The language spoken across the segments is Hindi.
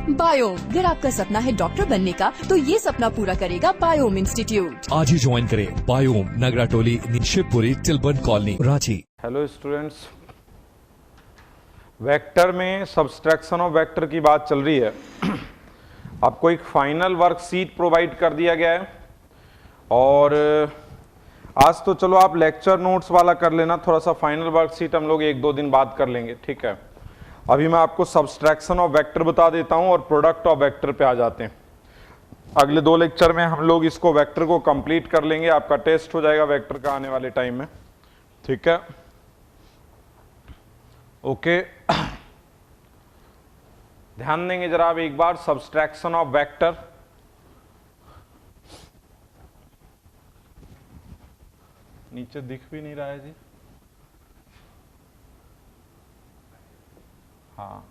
बायोम, अगर आपका सपना है डॉक्टर बनने का, तो ये सपना पूरा करेगा बायोम इंस्टीट्यूट। आज ही ज्वाइन करें Biome, Nagra Toli, Shivpuri, Tilban colony, Ranchi. Hello students, vector में सब्सट्रैक्शन ऑफ वेक्टर की बात चल रही है। आपको एक फाइनल वर्कशीट प्रोवाइड कर दिया गया है और आज तो चलो आप लेक्चर नोट्स वाला कर लेना, थोड़ा सा फाइनल वर्कशीट हम लोग 1-2 दिन बाद कर लेंगे, ठीक है। अभी मैं आपको सब्सट्रैक्शन ऑफ वेक्टर बता देता हूं और प्रोडक्ट ऑफ वेक्टर पे आ जाते हैं। अगले 2 लेक्चर में हम लोग इसको वेक्टर को कंप्लीट कर लेंगे, आपका टेस्ट हो जाएगा वेक्टर का आने वाले टाइम में, ठीक है। ओके, ध्यान देंगे जरा आप एक बार, सब्सट्रैक्शन ऑफ वेक्टर। नीचे दिख भी नहीं रहा है जी, हाँ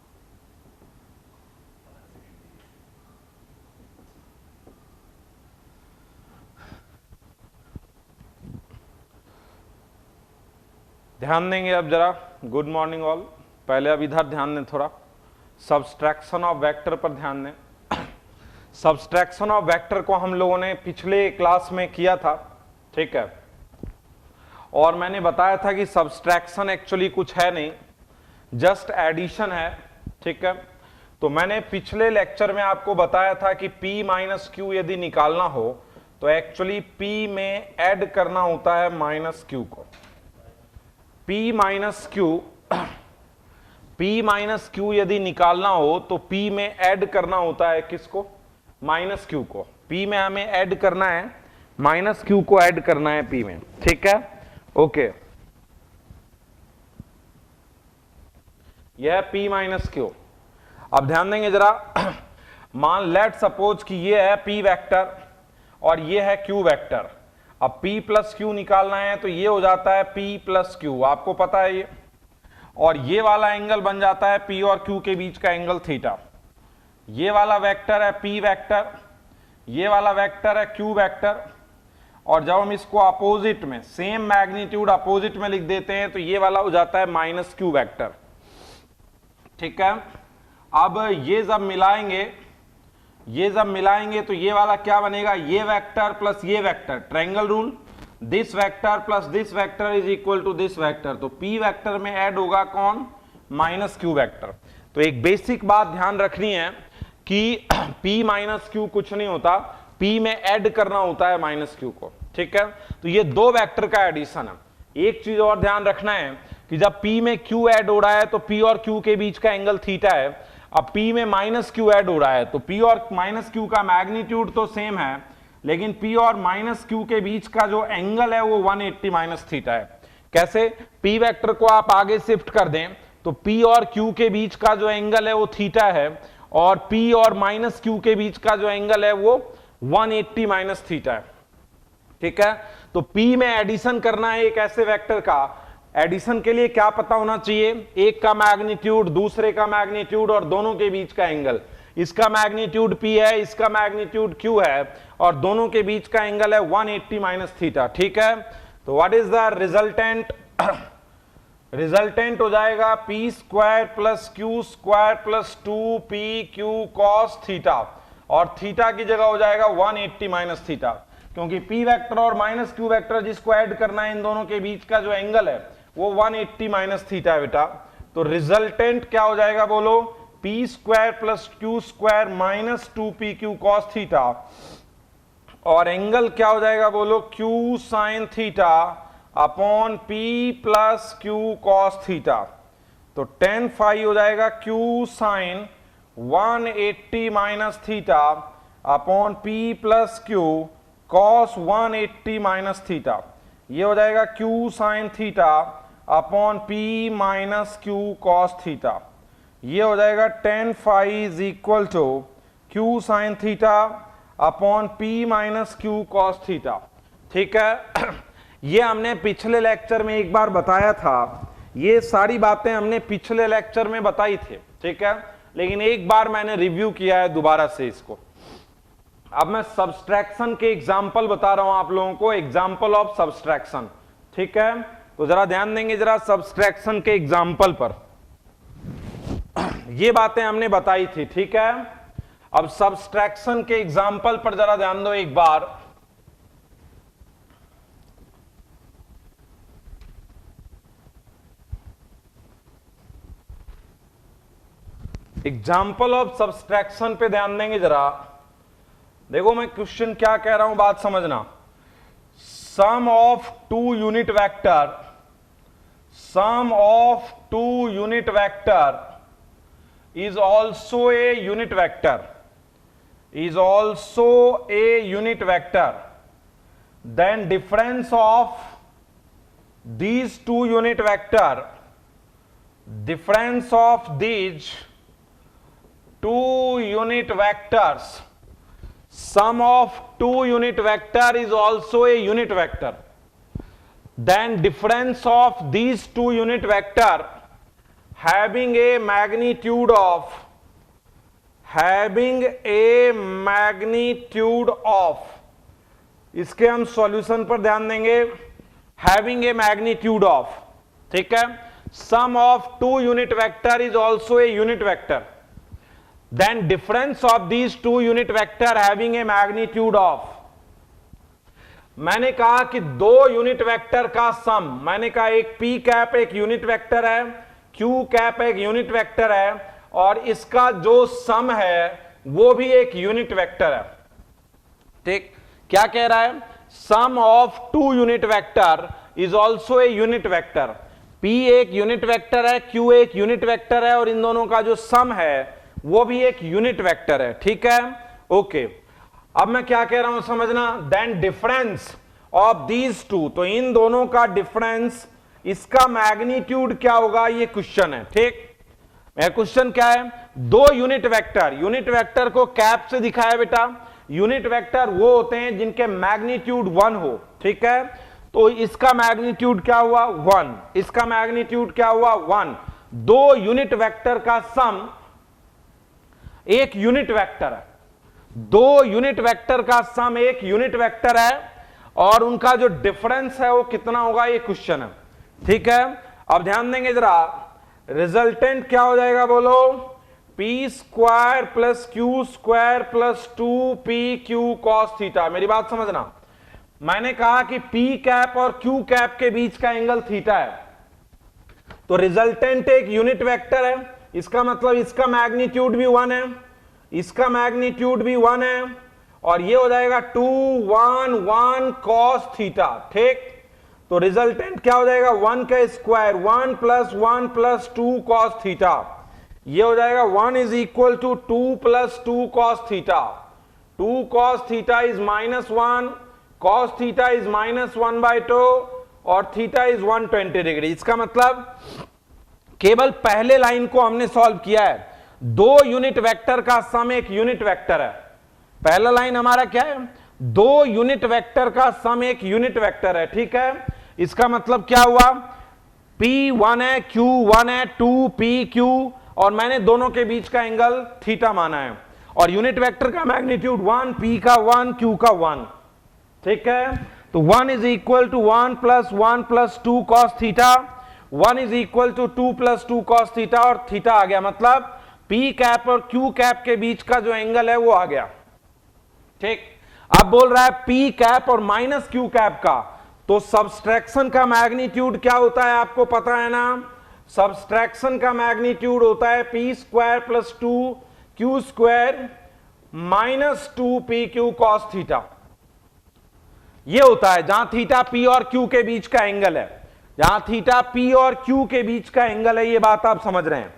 ध्यान देंगे अब जरा। Good morning all. पहले अब इधर ध्यान दें, थोड़ा सब्सट्रैक्शन ऑफ वेक्टर पर ध्यान दें। सब्सट्रैक्शन ऑफ वेक्टर को हम लोगों ने पिछले क्लास में किया था, ठीक है, और मैंने बताया था कि सब्सट्रैक्शन एक्चुअली कुछ है नहीं, जस्ट एडिशन है, ठीक है। तो मैंने पिछले लेक्चर में आपको बताया था कि P माइनस Q यदि निकालना हो तो एक्चुअली P में ऐड करना होता है माइनस Q को। P माइनस Q यदि निकालना हो तो P में ऐड करना होता है किसको? माइनस Q को। P में हमें ऐड करना है, माइनस Q को ऐड करना है P में, ठीक है। ओके, यह P माइनस Q। अब ध्यान देंगे जरा, मान लेट सपोज कि ये है P वेक्टर और ये है Q वेक्टर। अब P प्लस Q निकालना है तो ये हो जाता है P प्लस Q, आपको पता है ये, और ये वाला एंगल बन जाता है P और Q के बीच का एंगल थीटा। ये वाला वेक्टर है P वेक्टर, ये वाला वेक्टर है Q वेक्टर, और जब हम इसको अपोजिट में, सेम मैग्नीट्यूड अपोजिट में लिख देते हैं तो ये वाला हो जाता है माइनस Q वेक्टर, ठीक है। अब ये जब मिलाएंगे तो ये वाला क्या बनेगा? ये वेक्टर प्लस ये vector, triangle rule, this vector plus this vector is equal to this vector. तो P वेक्टर में ऐड होगा कौन? Minus Q vector. तो एक बेसिक बात ध्यान रखनी है कि P माइनस Q कुछ नहीं होता, P में ऐड करना होता है माइनस Q को, ठीक है। तो ये 2 वेक्टर का एडिशन है। एक चीज और ध्यान रखना है कि जब P में Q ऐड हो रहा है तो P और Q के बीच का एंगल थीटा है। अब P में माइनस Q ऐड हो रहा है तो P और माइनस Q का मैग्नीट्यूड तो सेम है, लेकिन P और माइनस Q के बीच का जो एंगल है वो 180 माइनस थीटा है। कैसे? P वेक्टर को आप आगे शिफ्ट कर दें तो P और Q के बीच का जो एंगल है वो थीटा है, और P और माइनस Q के बीच का जो एंगल है वो 180 माइनस थीटा है, ठीक है। तो P में एडिशन करना है एक ऐसे वेक्टर का। एडिशन के लिए क्या पता होना चाहिए? एक का मैग्नीट्यूड, दूसरे का मैग्नीट्यूड और दोनों के बीच का एंगल। इसका मैग्नीट्यूड P है, इसका मैग्नीट्यूड Q है, और दोनों के बीच का एंगल है 180 माइनस थीटा, ठीक है। तो what is the resultant? Resultant हो जाएगा P square plus Q square plus 2PQ cos theta, और थीटा की जगह हो जाएगा 180 माइनस थीटा, क्योंकि P वेक्टर और माइनस Q वेक्टर जिसको ऐड करना है इन दोनों के बीच का जो एंगल है वो 180 माइनस थीटा है बेटा। तो रिजल्टेंट क्या हो जाएगा बोलो? P square plus Q square minus 2PQ cos theta, और एंगल क्या हो जाएगा बोलो? Q sine theta upon P plus Q cos theta. तो tan फाई हो जाएगा Q sine 180 minus theta upon P plus Q cos 180 minus theta. ये हो जाएगा Q sine theta upon P minus Q cos theta. ये हो जाएगा tan phi is equal to Q sine theta upon P minus Q cos theta, ठीक है। ये हमने पिछले लेक्चर में एक बार बताया था, ये सारी बातें हमने पिछले लेक्चर में बताई थी, ठीक है, लेकिन एक बार मैंने रिव्यू किया है दोबारा से इसको। अब मैं सब्सट्रैक्शन के एग्जाम्पल बता रहा हूं आप लोगों को, एग्जाम्पल ऑफ सब्सट्रैक्शन, ठीक है। तो जरा ध्यान देंगे जरा सब्सट्रैक्शन के एग्जाम्पल पर। ये बातें हमने बताई थी, ठीक है। अब सब्सट्रैक्शन के एग्जाम्पल पर जरा ध्यान दो एक बार। एग्जाम्पल ऑफ सब्सट्रैक्शन पे ध्यान देंगे जरा। देखो मैं क्वेश्चन क्या कह रहा हूं, बात समझना। Sum of two unit vector, sum of two unit vector is also a unit vector, is also a unit vector, then difference of these two unit vector, difference of these two unit vectors, sum of two unit vector is also a unit vector, then difference of these two unit vector having a magnitude of, having a magnitude of, इसके हम सॉल्यूशन पर ध्यान देंगे। having a magnitude of, ठीक है। sum of two unit vector is also a unit vector, then difference of these two unit vector having a magnitude of, मैंने कहा कि दो यूनिट वेक्टर का सम, मैंने कहा एक p कैप एक यूनिट वेक्टर है, Q कैप एक यूनिट वेक्टर है, और इसका जो सम है वो भी एक यूनिट वेक्टर है। ठीक, क्या कह रहा है? Sum of two unit vector is also a unit vector. P एक यूनिट वेक्टर है, Q एक यूनिट वेक्टर है, और इन दोनों का जो सम है वो भी एक यूनिट वेक्टर है। ठीक है, ओके। अब मैं क्या कह रहा हूं समझना। Then difference of these two, तो इन दोनों का डिफरेंस, इसका मैग्नीट्यूड क्या होगा, ये क्वेश्चन है। ठीक, क्वेश्चन क्या है? दो यूनिट वेक्टर, यूनिट वेक्टर को कैप से दिखाया बेटा। यूनिट वेक्टर वो होते हैं जिनके मैग्नीट्यूड 1 हो। ठीक है, तो इसका मैग्नीट्यूड क्या हुआ? 1। इसका मैग्नीट्यूड क्या हुआ? 1। दो यूनिट वेक्टर का सम एक यूनिट वेक्टर है। दो यूनिट वेक्टर का सम एक यूनिट वेक्टर है, और उनका जो डिफरेंस है वो कितना होगा, ये क्वेश्चन है। ठीक है, अब ध्यान देंगे जरा। रिजल्टेंट क्या हो जाएगा बोलो? P square plus Q square plus 2pq cos theta. मेरी बात समझना। मैंने कहा कि p कैप और q कैप के बीच का एंगल थीटा है, तो रिजल्टेंट एक यूनिट वेक्टर है। इसका मतलब इसका मैग्नीट्यूड भी 1 है, इसका मैग्नीट्यूड भी 1 है, और ये हो जाएगा 2 1 1 cos थीटा। ठीक, तो रिजल्टेंट क्या हो जाएगा? 1 का स्क्वायर, 1 प्लस 2 cos थीटा। ये हो जाएगा 1 is equal to 2 plus 2 cos theta. 2 cos theta is -1, cos theta is -1/2, और थीटा इज 120 डिग्री। इसका मतलब केवल पहले लाइन को हमने सॉल्व किया है। दो यूनिट वेक्टर का सम एक यूनिट वेक्टर है। पहला लाइन हमारा क्या है? दो यूनिट वेक्टर का सम एक यूनिट वेक्टर है। ठीक है, इसका मतलब क्या हुआ? P1 है, Q1 है, 2pq, और मैंने दोनों के बीच का एंगल थीटा माना है, और यूनिट वेक्टर का मैग्नीट्यूड 1, P का 1, Q का 1। ठीक है, तो 1 is equal to 1 plus 2 cos theta, 1 is equal to 2 plus 2 cos theta, और थीटा आ गया। मतलब P कैप और Q कैप के बीच का जो एंगल है वो आ गया। ठीक, अब बोल रहा है P कैप और माइनस Q कैप का, तो सब्सट्रैक्शन का मैग्नीट्यूड क्या होता है आपको पता है ना? सब्सट्रैक्शन का मैग्नीट्यूड होता है P square plus 2q square minus 2pq cos theta. ये होता है जहां थीटा P और Q के बीच का एंगल है, जहां थीटा P और Q के बीच का एंगल है। ये बात आप समझ रहे हैं।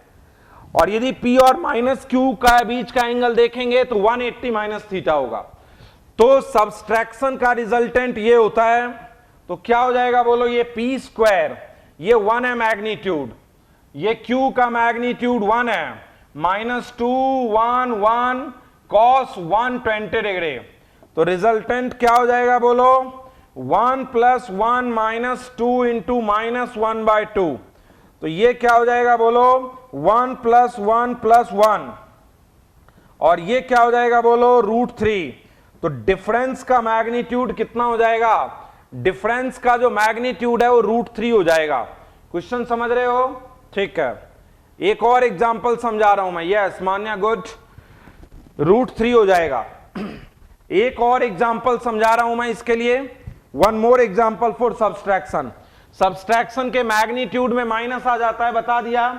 और यदि P और माइनस Q का बीच का एंगल देखेंगे तो 180 माइनस थीटा होगा। तो सब्सट्रैक्शन का रिजल्टेंट ये होता है, तो क्या हो जाएगा बोलो? ये P स्क्वायर, ये 1 है मैग्नीट्यूड, ये Q का मैग्नीट्यूड 1 है, -2 1 1 cos 120 डिग्री। तो रिजल्टेंट क्या हो जाएगा बोलो? 1 प्लस 1 माइनस 2 इंटू -1/2। तो ये क्या हो जाएगा बोलो? 1 प्लस 1 प्लस 1, और ये क्या हो जाएगा बोलो? √3। तो डिफरेंस का मैग्नीट्यूड कितना हो जाएगा? डिफरेंस का जो मैग्नीट्यूड है वो √3 हो जाएगा। क्वेश्चन समझ रहे हो? ठीक है, एक और एग्जांपल समझा रहा हूं मैं। यस मान्या, गुड। √3 हो जाएगा। एक और एग्जांपल समझा रहा हूं मैं इसके लिए, one more example for subtraction. Subtraction के मैग्नीट्यूड में माइनस आ जाता है, बता दिया।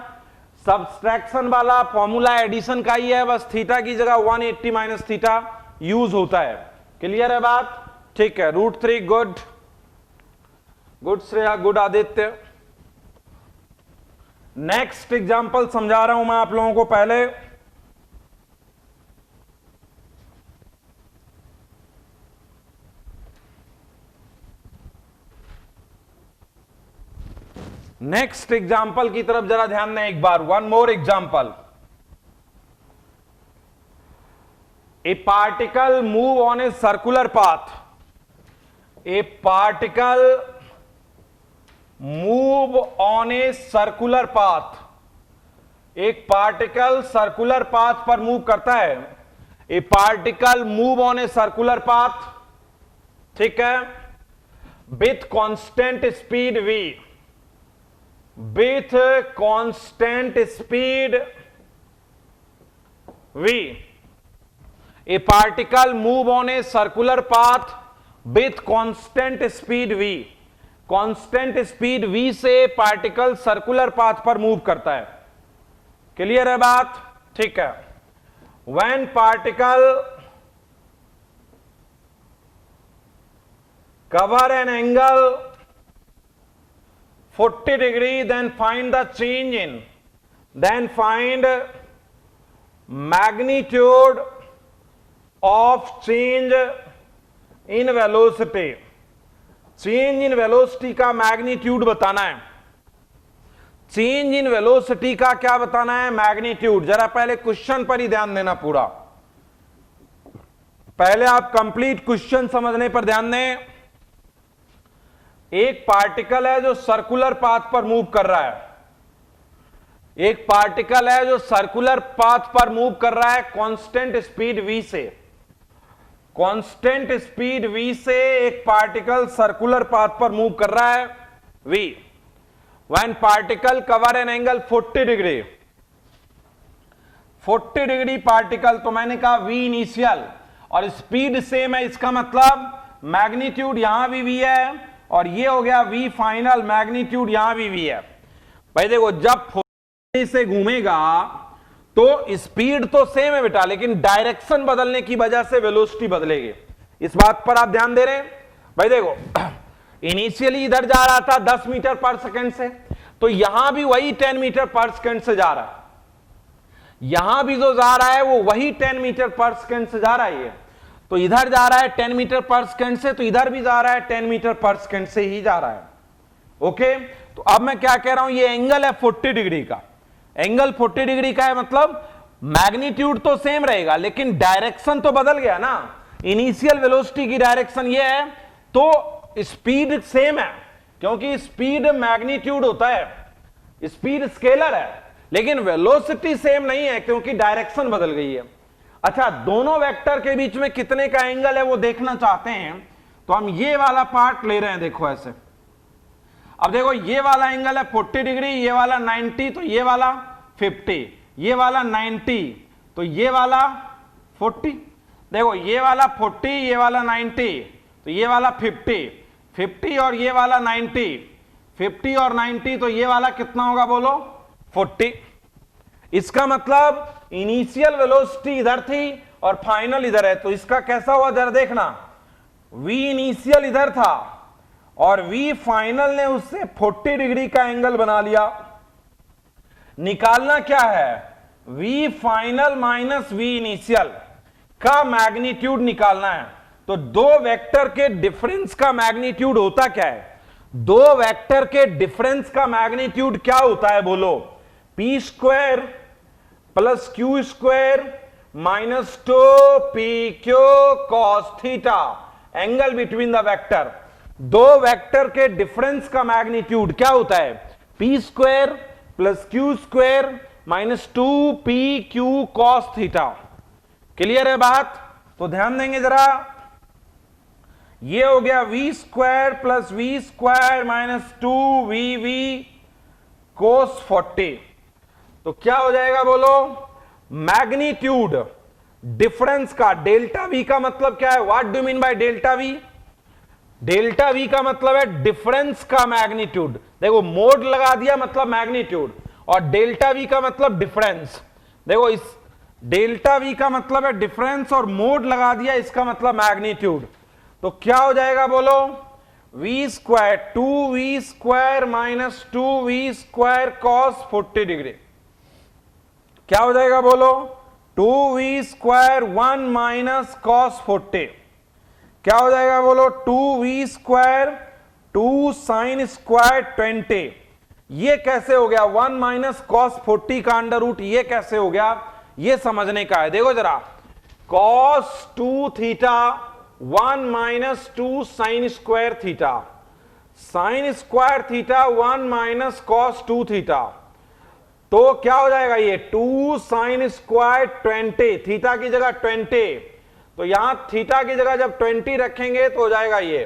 सब्सट्रैक्शन वाला फॉर्मूला एडिशन का ही है, बस थीटा की जगह 180 माइनस थीटा यूज होता है। क्लियर है बात? ठीक है, √3 good good Shreya, good Aditya. Next example समझा रहा हूं मैं आप लोगों को। पहले नेक्स्ट एग्जाम्पल की तरफ जरा ध्यान दें एक बार, one more example. A particle move on a circular path, a particle move on a circular path, एक पार्टिकल सर्कुलर पाथ पर मूव करता है। A particle move on a circular path, ठीक है, with constant speed v, with constant speed v. A particle move on a circular path with constant speed v. constant speed v से पार्टिकल सर्कुलर पाथ पर मूव करता है। क्लियर है बात? ठीक है। when particle cover an angle 40 degree, then find the change in, then find magnitude of change in velocity. Change in velocity का मैग्नीट्यूड बताना है। चेंज इन वेलोसिटी का क्या बताना है? मैग्नीट्यूड। जरा पहले क्वेश्चन पर ही ध्यान देना पूरा, पहले आप कंप्लीट क्वेश्चन समझने पर ध्यान दें। एक पार्टिकल है जो सर्कुलर पाथ पर मूव कर रहा है, एक पार्टिकल है जो सर्कुलर पाथ पर मूव कर रहा है कांस्टेंट स्पीड v से। कांस्टेंट स्पीड v से एक पार्टिकल सर्कुलर पाथ पर मूव कर रहा है v। When particle cover an angle 40 degree, 40 degree particle, तो मैंने कहा v इनिशियल और स्पीड सेम है, इसका मतलब मैग्नीट्यूड यहां भी v है और ये हो गया v फाइनल, मैग्नीट्यूड यहां भी v है। भाई देखो, जब 40 से घूमेगा तो स्पीड तो सेम है बेटा, लेकिन डायरेक्शन बदलने की वजह से वेलोसिटी बदलेगी। इस बात पर आप ध्यान दे रहे हैं? भाई देखो, इनिशियली इधर जा रहा था 10 मीटर पर सेकंड से, तो यहां भी वही 10 मीटर पर सेकंड से जा रहा है। यहां भी जो जा रहा है वो वही 10 मीटर पर सेकंड से जा रहा है। ये तो इधर जा रहा है 10 मीटर पर सेकंड से, तो इधर भी जा रहा है 10 मीटर पर सेकंड से ही जा रहा है। ओके, तो अब मैं क्या कह रहा हूं, ये एंगल है 40 डिग्री का, एंगल 40 डिग्री का है, मतलब मैग्नीट्यूड तो सेम रहेगा लेकिन डायरेक्शन तो बदल गया ना। इनिशियल वेलोसिटी की डायरेक्शन ये है, तो स्पीड सेम है, क्योंकि स्पीड मैग्नीट्यूड होता है, स्पीड स्केलर है, लेकिन वेलोसिटी सेम नहीं है क्योंकि डायरेक्शन बदल गई है। अच्छा, दोनों वेक्टर के बीच में कितने का एंगल है वो देखना चाहते हैं, तो हम ये वाला पार्ट ले रहे हैं। देखो ऐसे, अब देखो ये वाला एंगल है 40 डिग्री, ये वाला 90, तो ये वाला 50, ये वाला 90, तो ये वाला 40। देखो ये वाला 40, ये वाला 90, तो ये वाला 50, 50 और ये वाला 90, 50 और 90, तो ये वाला कितना होगा बोलो? 40। इसका मतलब इनिशियल वेलोसिटी इधर थी और फाइनल इधर है, तो इसका कैसा हुआ जरा देखना। v इनिशियल इधर था और v फाइनल ने उससे 40 डिग्री का एंगल बना लिया। निकालना क्या है? v final minus v initial का मैग्नीट्यूड निकालना है। तो दो वेक्टर के डिफरेंस का मैग्नीट्यूड होता क्या है? दो वेक्टर के डिफरेंस का मैग्नीट्यूड क्या होता है बोलो? p square plus Q square minus 2pq cos theta, angle between the vector. दो वेक्टर के डिफरेंस का मैग्नीट्यूड क्या होता है? p square plus Q square minus 2pq cos theta. Clear है बात? तो ध्यान देंगे जरा, ये हो गया v square plus v square minus 2vv cos 40। तो क्या हो जाएगा बोलो? मैग्नीट्यूड, डिफरेंस का, डेल्टा वी का मतलब क्या है, what do mean by delta we? Delta we का मतलब है डिफरेंस का मैग्नीट्यूड। देखो मोड लगा दिया मतलब मैग्नीट्यूड, और डेल्टा वी का मतलब डिफरेंस। देखो इस डेल्टा वी का मतलब है डिफरेंस और मोड लगा दिया इसका मतलब मैग्नीट्यूड। तो क्या हो जाएगा बोलो, V square 2v square minus 2v square cos 40 degree. क्या हो जाएगा बोलो, 2v स्क्वायर 1 माइनस कॉस 40। क्या हो जाएगा बोलो, 2v स्क्वायर 2 साइन स्क्वायर 20। ये कैसे हो गया, 1 माइनस कॉस 40 का अंडर रूट, ये कैसे हो गया, ये समझने का है। देखो जरा, cos 2 theta 1 minus 2 sine square theta, sine square theta 1 minus cos 2 theta, तो क्या हो जाएगा ये 2 साइन स्क्वायर 20, थीटा की जगह 20, तो यहां थीटा की जगह जब 20 रखेंगे तो हो जाएगा ये,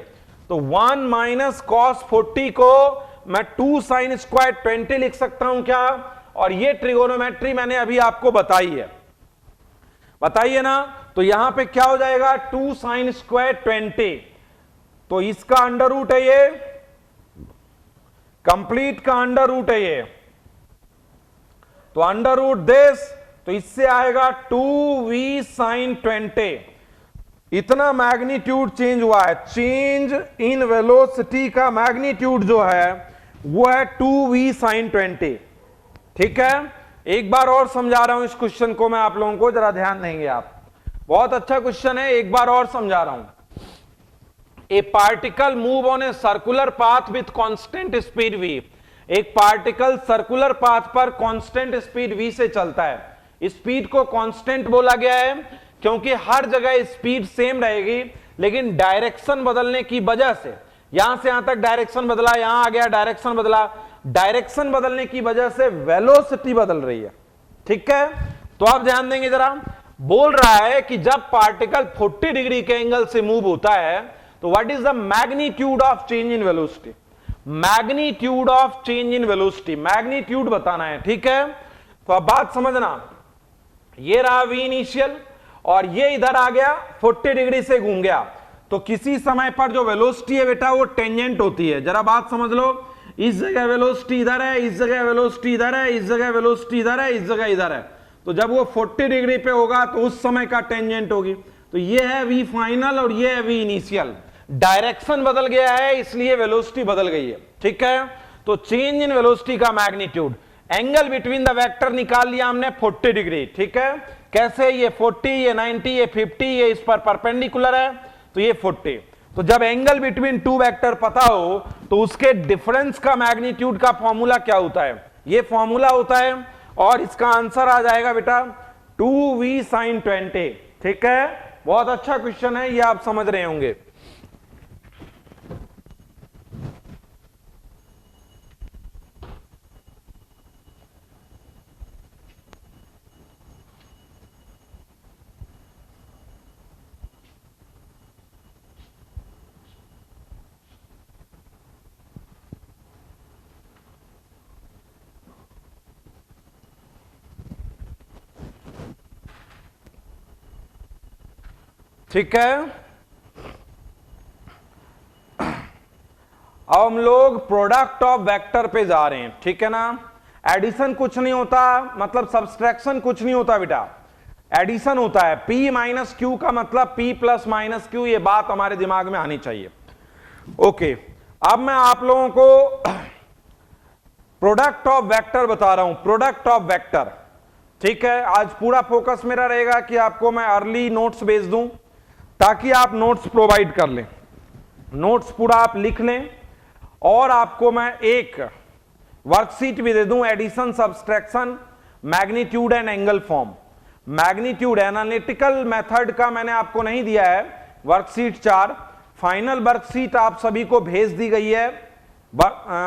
तो 1 माइनस कॉस 40 को मैं 2 साइन स्क्वायर 20 लिख सकता हूं क्या, और ये ट्रिगोनोमेट्री मैंने अभी आपको बताई है, बताइए ना। तो यहां पे क्या हो जाएगा, 2 साइन स्क्वायर 20, तो इसका अंडर रूट है ये, कंप्लीट का अंडर रूट है ये, तो अंडर रूट दिस, तो इससे आएगा 2v साइन 20। इतना मैग्नीट्यूड चेंज हुआ है, चेंज इन वेलोसिटी का मैग्नीट्यूड जो है वो है 2v साइन 20। ठीक है, एक बार और समझा रहा हूं इस क्वेश्चन को मैं आप लोगों को, जरा ध्यान देंगे आप, बहुत अच्छा क्वेश्चन है, एक बार और समझा रहा हूं। ए particle move on a circular path with constant speed v। एक पार्टिकल सर्कुलर पाथ पर कांस्टेंट स्पीड v से चलता है। स्पीड को कांस्टेंट बोला गया है क्योंकि हर जगह स्पीड सेम रहेगी, लेकिन डायरेक्शन बदलने की वजह से, यहां से यहां तक डायरेक्शन बदला, यहां आ गया डायरेक्शन बदला, डायरेक्शन बदलने की वजह से वेलोसिटी बदल रही है। ठीक है, तो आप ध्यान देंगे जरा, बोल रहा है कि जब पार्टिकल 40 डिग्री के एंगल से मूव होता है तो what is the magnitude of change in velocity, magnitude of change in velocity, magnitude बताना है। ठीक है, तो अब बात समझना, ये रहा v इनिशियल और ये इधर आ गया 40 डिग्री से घूम गया, तो किसी समय पर जो वेलोसिटी है बेटा वो टेंजेंट होती है। जरा बात समझ लो, इस जगह वेलोसिटी इधर है, इस जगह वेलोसिटी इधर है, इस जगह वेलोसिटी इधर है, इस जगह इधर है, तो जब वो 40 डिग्री पे होगा तो उस समय का टेंजेंट होगी। तो ये है v फाइनल और ये है v इनिशियल, डायरेक्शन बदल गया है इसलिए वेलोसिटी बदल गई है। ठीक है, तो चेंज इन वेलोसिटी का magnitude, angle between the vector निकाल लिया हमने 40 डिग्री। ठीक है, कैसे, ये 40, ये 90, ये 50, ये इस पर परपेंडिकुलर है तो ये 40। तो जब एंगल बिटवीन टू वेक्टर पता हो तो उसके डिफरेंस का मैग्नीट्यूड का फॉर्मूला क्या होता है, ये फॉर्मूला होता है, और इसका आंसर आ जाएगा बेटा 2v साइन 20। ठीक है, बहुत अच्छा क्वेश्चन है, ये आप समझ रहे होंगे। ठीक है, अब हम लोग प्रोडक्ट ऑफ वेक्टर पे जा रहे हैं। ठीक है ना, एडिशन कुछ नहीं होता, मतलब सब्सट्रैक्शन कुछ नहीं होता बेटा, एडिशन होता है। p माइनस क्यू का मतलब p प्लस माइनस क्यू, ये बात हमारे दिमाग में आनी चाहिए। ओके, अब मैं आप लोगों को प्रोडक्ट ऑफ वेक्टर बता रहा हूं, प्रोडक्ट ऑफ वेक्टर। ठीक है, आज पूरा फोकस मेरा रहेगा कि आपको मैं अर्ली नोट्स भेज दूं ताकि आप नोट्स प्रोवाइड कर लें, नोट्स पूरा आप लिख लें, और आपको मैं एक वर्कशीट भी दे दूं, addition, subtraction, magnitude and angle form. Magnitude analytical method का मैंने आपको नहीं दिया है, वर्कशीट 4 फाइनल वर्कशीट आप सभी को भेज दी गई है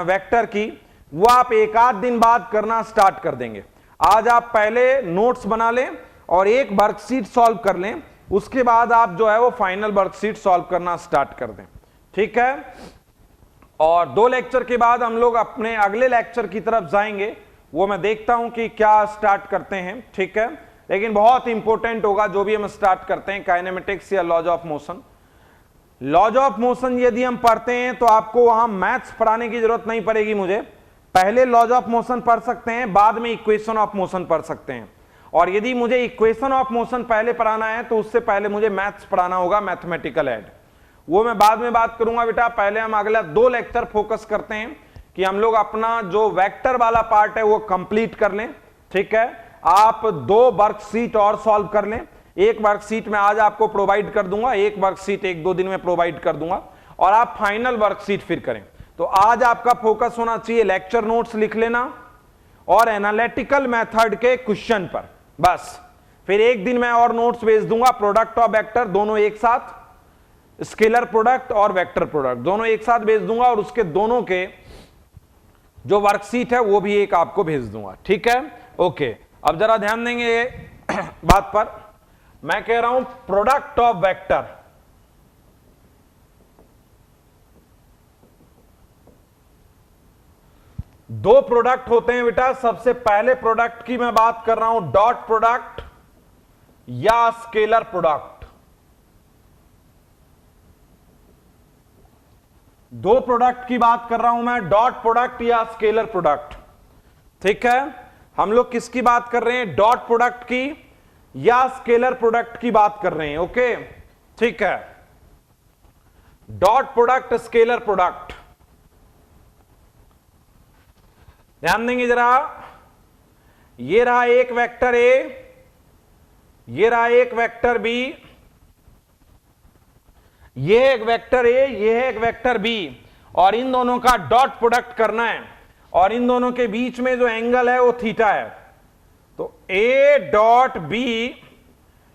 वेक्टर की, वो आप एक आध दिन बाद करना स्टार्ट कर देंगे। आज आप पहले नोट्स बना लें और एक वर्कशीट सॉल्व कर लें, उसके बाद आप जो है वो फाइनल वर्कशीट सॉल्व करना स्टार्ट कर दें। ठीक है, और 2 लेक्चर के बाद हम लोग अपने अगले लेक्चर की तरफ जाएंगे, वो मैं देखता हूं कि क्या स्टार्ट करते हैं। ठीक है, लेकिन बहुत इंपॉर्टेंट होगा जो भी हम स्टार्ट करते हैं काइनेमेटिक्स या laws of motion. Laws of motion यदि हम पढ़ते हैं तो आपको वहां मैथ्स पढ़ाने की जरूरत नहीं पड़ेगी मुझे, पहले लॉज ऑफ मोशन पढ़ सकते हैं, बाद में इक्वेशन ऑफ मोशन पढ़ सकते हैं। और यदि मुझे इक्वेशन ऑफ मोशन पहले पढ़ाना है तो उससे पहले मुझे मैथ्स पढ़ाना होगा, मैथमेटिकल ऐड, वो मैं बाद में बात करूंगा बेटा। पहले हम अगला 2 लेक्चर फोकस करते हैं कि हम लोग अपना जो वेक्टर वाला पार्ट है वो कंप्लीट कर लें, ठीक है। आप 2 वर्कशीट और सॉल्व कर लें, एक वर्कशीट में आज आपको प्रोवाइड कर दूंगा, एक वर्कशीट 1-2 दिन में प्रोवाइड कर दूंगा, और आप फाइनल वर्कशीट फिर करें। तो आज आपका फोकस होना चाहिए लेक्चर नोट्स लिख लेना और एनालिटिकल मेथड के क्वेश्चन पर, बस। फिर एक दिन मैं और नोट्स भेज दूंगा, प्रोडक्ट ऑफ वेक्टर दोनों एक साथ, स्केलर प्रोडक्ट और वेक्टर प्रोडक्ट दोनों एक साथ भेज दूंगा, और उसके दोनों के जो वर्कशीट है वो भी एक आपको भेज दूंगा, ठीक है। ओके, अब जरा ध्यान देंगे बात पर। मैं कह रहा हूं प्रोडक्ट ऑफ वेक्टर, दो प्रोडक्ट होते हैं बेटा। सबसे पहले प्रोडक्ट की मैं बात कर रहा हूं डॉट प्रोडक्ट या स्केलर प्रोडक्ट। दो प्रोडक्ट की बात कर रहा हूं मैं, डॉट प्रोडक्ट या स्केलर प्रोडक्ट, ठीक है। हम लोग किसकी बात कर रहे हैं, डॉट प्रोडक्ट की या स्केलर प्रोडक्ट की बात कर रहे हैं, ओके, ठीक है। डॉट प्रोडक्ट, स्केलर प्रोडक्ट, ध्यान देंगे जरा। ये रहा एक वेक्टर ए, ये रहा एक वेक्टर बी, ये है एक वेक्टर ए, ये है एक वेक्टर बी, और इन दोनों का डॉट प्रोडक्ट करना है, और इन दोनों के बीच में जो एंगल है वो थीटा है। तो A dot B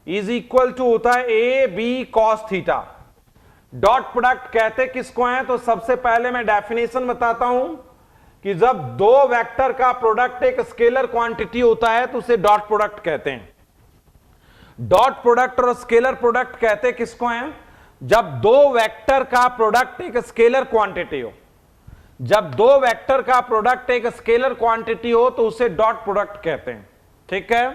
is equal to होता है A B cos theta. Dot product कहते किसको हैं, तो सबसे पहले मैं डेफिनेशन बताता हूं कि जब दो वेक्टर का प्रोडक्ट एक स्केलर क्वांटिटी होता है तो उसे डॉट प्रोडक्ट कहते हैं। डॉट प्रोडक्ट और स्केलर प्रोडक्ट कहते किसको हैं, जब दो वेक्टर का प्रोडक्ट एक स्केलर क्वांटिटी हो। जब दो वेक्टर का प्रोडक्ट एक स्केलर क्वांटिटी हो तो उसे डॉट प्रोडक्ट कहते हैं, ठीक है।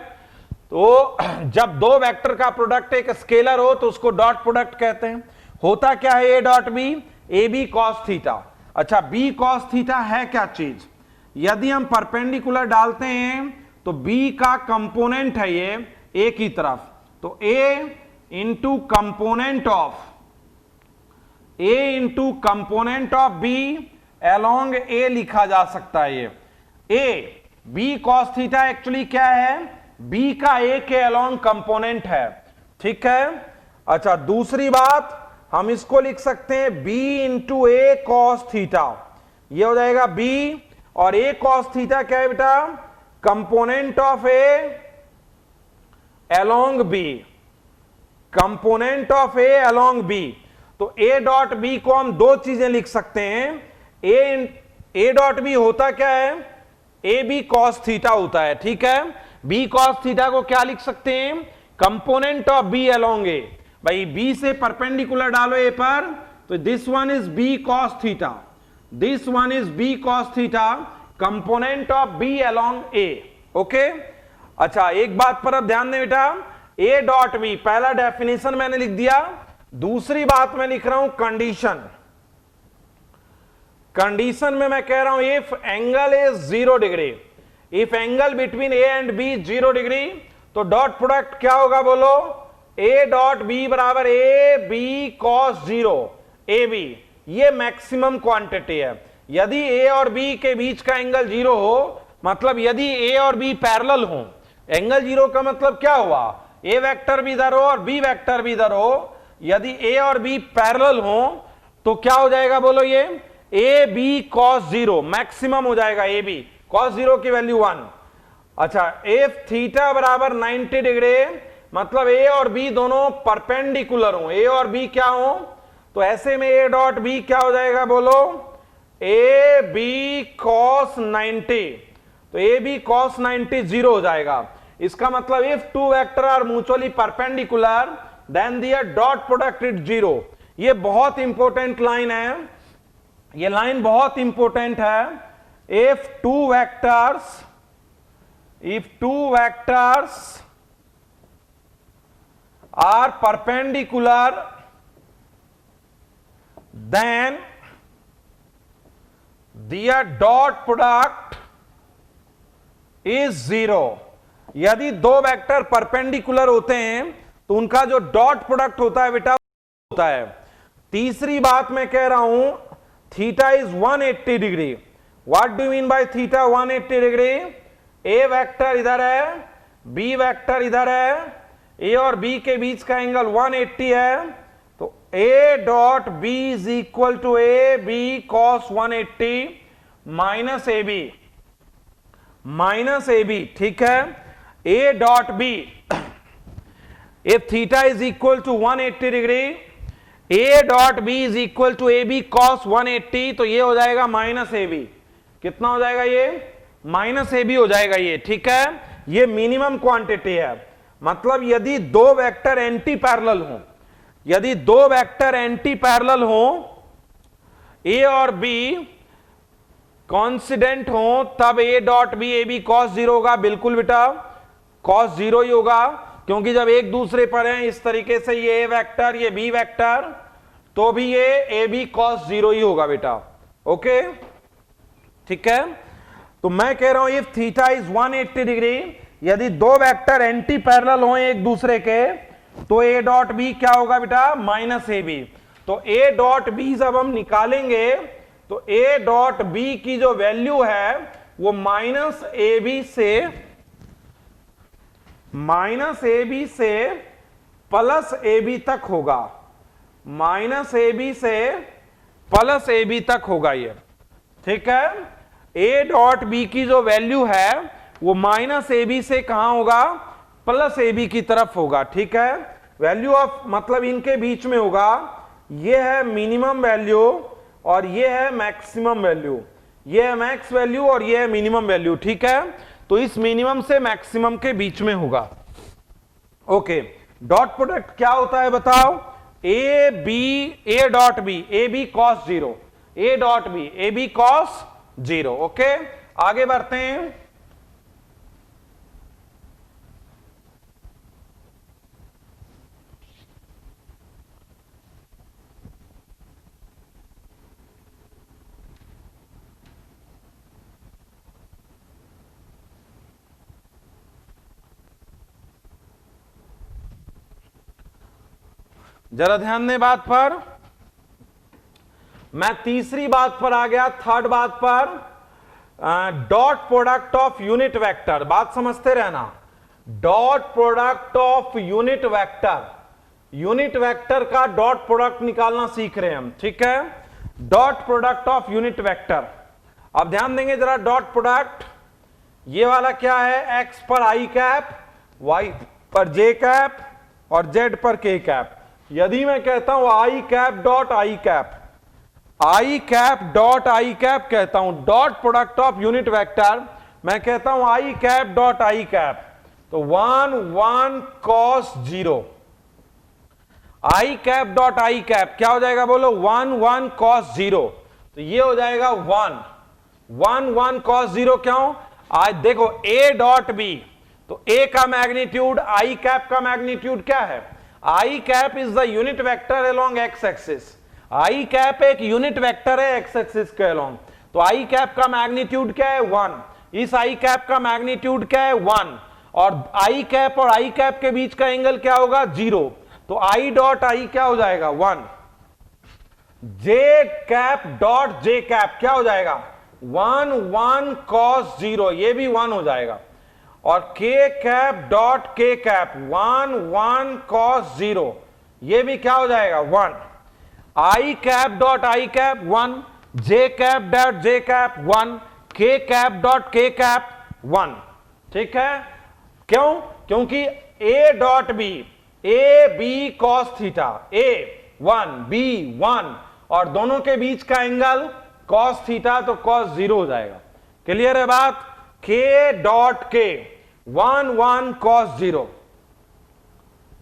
तो जब दो वेक्टर का प्रोडक्ट एक स्केलर हो तो उसको डॉट प्रोडक्ट कहते हैं। होता क्या है A dot B, A B cos theta. अच्छा, बी कॉस थीटा है क्या चीज, यदि हम परपेंडिकुलर डालते हैं तो बी का कंपोनेंट है ये ए की तरफ, तो A into component of B along A लिखा जा सकता है। ये A B cos theta actually क्या है, बी का ए के अलोंग कंपोनेंट है, ठीक है। अच्छा, दूसरी बात हम इसको लिख सकते हैं b इंटू ए कॉस थीटा, ये हो जाएगा b, और a कॉस थीटा क्या है बेटा, component of a along b, component of a along b। तो a डॉट b को हम दो चीजें लिख सकते हैं, a डॉट b होता क्या है, ए बी कॉस थीटा होता है, ठीक है। b कॉस थीटा को क्या लिख सकते हैं, कंपोनेंट ऑफ b अलोंग ए। भाई b से परपेंडिकुलर डालो a पर, तो this one is b cos theta, this one is b cos theta, component of b along a, okay. अच्छा, एक बात पर अब ध्यान दें बेटा, a डॉट b, पहला डेफिनेशन मैंने लिख दिया, दूसरी बात मैं लिख रहा हूं कंडीशन। कंडीशन में मैं कह रहा हूं if angle is 0 degree, if angle between a and b 0 degree, तो डॉट प्रोडक्ट क्या होगा बोलो, a डॉट बी बराबर A B cos 0 A B, ये मैक्सिमम क्वांटिटी है। यदि a और b के बीच का एंगल 0 हो, मतलब यदि a और b पैरेलल हो, एंगल 0 का मतलब क्या हुआ, a वेक्टर भी इधर हो और b वेक्टर भी इधर हो, यदि a और b पैरेलल हो तो क्या हो जाएगा बोलो, ये a b cos 0 मैक्सिमम हो जाएगा, a b cos 0 की वैल्यू 1। अच्छा, if थीटा बराबर 90 डिग्री, मतलब a और b दोनों परपेंडिकुलर हो, a और b क्या हो, तो ऐसे में a डॉट b क्या हो जाएगा बोलो, a b cos 90, तो a b cos 90 0 हो जाएगा। इसका मतलब if two vector are mutually perpendicular then their dot product is 0। ये बहुत इंपॉर्टेंट लाइन है, ये लाइन बहुत इंपॉर्टेंट है। If two vectors are perpendicular then their dot product is 0। यदि दो वेक्टर परपेंडिकुलर होते हैं तो उनका जो डॉट प्रोडक्ट होता है बेटा होता है। तीसरी बात मैं कह रहा हूं theta is 180 degree. What do mean by theta 180 degree? A vector इधर है, बी वेक्टर इधर है, ए और बी के बीच का एंगल 180 है, तो A dot B is equal to A B cos 180 minus A B. ठीक है, A dot B if theta is equal to 180 degree, A dot B is equal to A B cos 180, तो ये हो जाएगा माइनस ए बी। कितना हो जाएगा ये? माइनस ए बी हो जाएगा ये। ठीक है, ये मिनिमम क्वांटिटी है। मतलब यदि दो वेक्टर एंटी पैरेलल हो, यदि दो वेक्टर एंटी पैरेलल हो, ए और बी कॉन्सिडेंट हो, तब A dot B A B cos 0 होगा। बिल्कुल बेटा कॉस 0 ही होगा, क्योंकि जब एक दूसरे पर हैं इस तरीके से, ये ए वेक्टर ये बी वेक्टर, तो भी ये ए बी कॉस 0 ही होगा बेटा। ओके, ठीक है। तो मैं कह रहा हूं इफ थीटा इज 180 डिग्री, यदि दो वेक्टर एंटी पैरेलल हो एक दूसरे के, तो ए डॉट बी क्या होगा बेटा? Minus A B. तो ए डॉट बी जब हम निकालेंगे तो ए डॉट बी की जो वैल्यू है वो माइनस ए बी से प्लस ए बी तक होगा। माइनस ए बी से प्लस ए बी तक होगा ये। ठीक है, ए डॉट बी की जो वैल्यू है वो माइनस ए बी से कहां होगा? प्लस ए बी की तरफ होगा। ठीक है, वैल्यू ऑफ मतलब इनके बीच में होगा। ये है मिनिमम वैल्यू और ये है मैक्सिमम वैल्यू। ये है मैक्स वैल्यू और ये है मिनिमम वैल्यू। ठीक है, तो इस मिनिमम से मैक्सिमम के बीच में होगा। ओके, डॉट प्रोडक्ट क्या होता है बताओ? A dot B A B cos 0, A dot B A B cos 0। Okay, आगे बढ़ते हैं। जरा ध्यान दें बात पर। मैं तीसरी बात पर आ गया, थर्ड बात पर, dot product of unit vector. बात समझते रहना। Dot product of unit vector, unit vector का डॉट प्रोडक्ट निकालना सीख रहे हैं हम। ठीक है, dot product of unit vector. अब ध्यान देंगे जरा, डॉट प्रोडक्ट ये वाला क्या है? एक्स पर आई कैप, वाई पर जे कैप और जेड पर के कैप। यदि मैं कहता हूं I cap dot I cap, I cap dot I cap कहता हूं, dot product of unit vector मैं कहता हूं I cap dot I cap, तो 1 1 cos 0। I cap dot I cap क्या हो जाएगा बोलो? 1 1 cos 0। तो ये हो जाएगा 1 1 cos 0। क्यों? आज देखो a डॉट बी, तो a का मैग्नीट्यूड आई कैप का मैग्नीट्यूड क्या है? I cap is the unit vector along X axis. I cap एक यूनिट वेक्टर है एक्स एक्सिस के अलोंग, तो आई कैप का मैग्नीट्यूड क्या है? 1। इस आई कैप का मैग्नीट्यूड क्या है? 1। और आई कैप और आई कैप के बीच का एंगल क्या होगा? 0। तो आई डॉट आई क्या हो जाएगा? 1। J cap dot J cap क्या हो जाएगा? 1 1 cos 0, ये भी 1 हो जाएगा। और के कैप डॉट के कैप 1 1 cos 0, ये भी क्या हो जाएगा? 1। I cap dot I cap 1, J cap dot J cap 1, K cap dot के कैप 1। ठीक है, क्यों? क्योंकि A dot B A B cos theta, A 1 B 1, और दोनों के बीच का एंगल कॉस थीटा, तो कॉस 0 हो जाएगा। क्लियर है बात? के डॉट के 1 1 cos 0।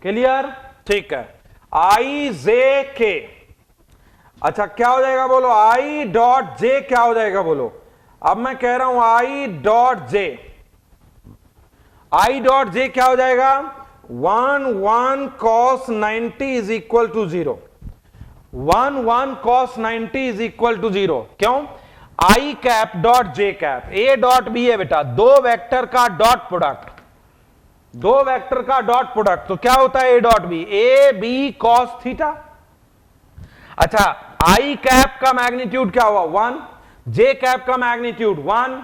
क्लियर? ठीक है, आई जे के। अच्छा क्या हो जाएगा बोलो? आई डॉट जे क्या हो जाएगा बोलो? अब मैं कह रहा हूं I dot J, I dot J क्या हो जाएगा? 1 cos 90 is equal to 0। 1 cos 90 is equal to 0। क्यों? I cap dot J cap, A dot B है बेटा, दो वेक्टर का डॉट प्रोडक्ट, दो वेक्टर का डॉट प्रोडक्ट, तो क्या होता है A dot B, A B cos theta. अच्छा, आई कैप का मैग्नीट्यूड क्या हुआ 1, जे कैप का मैग्नीट्यूड 1,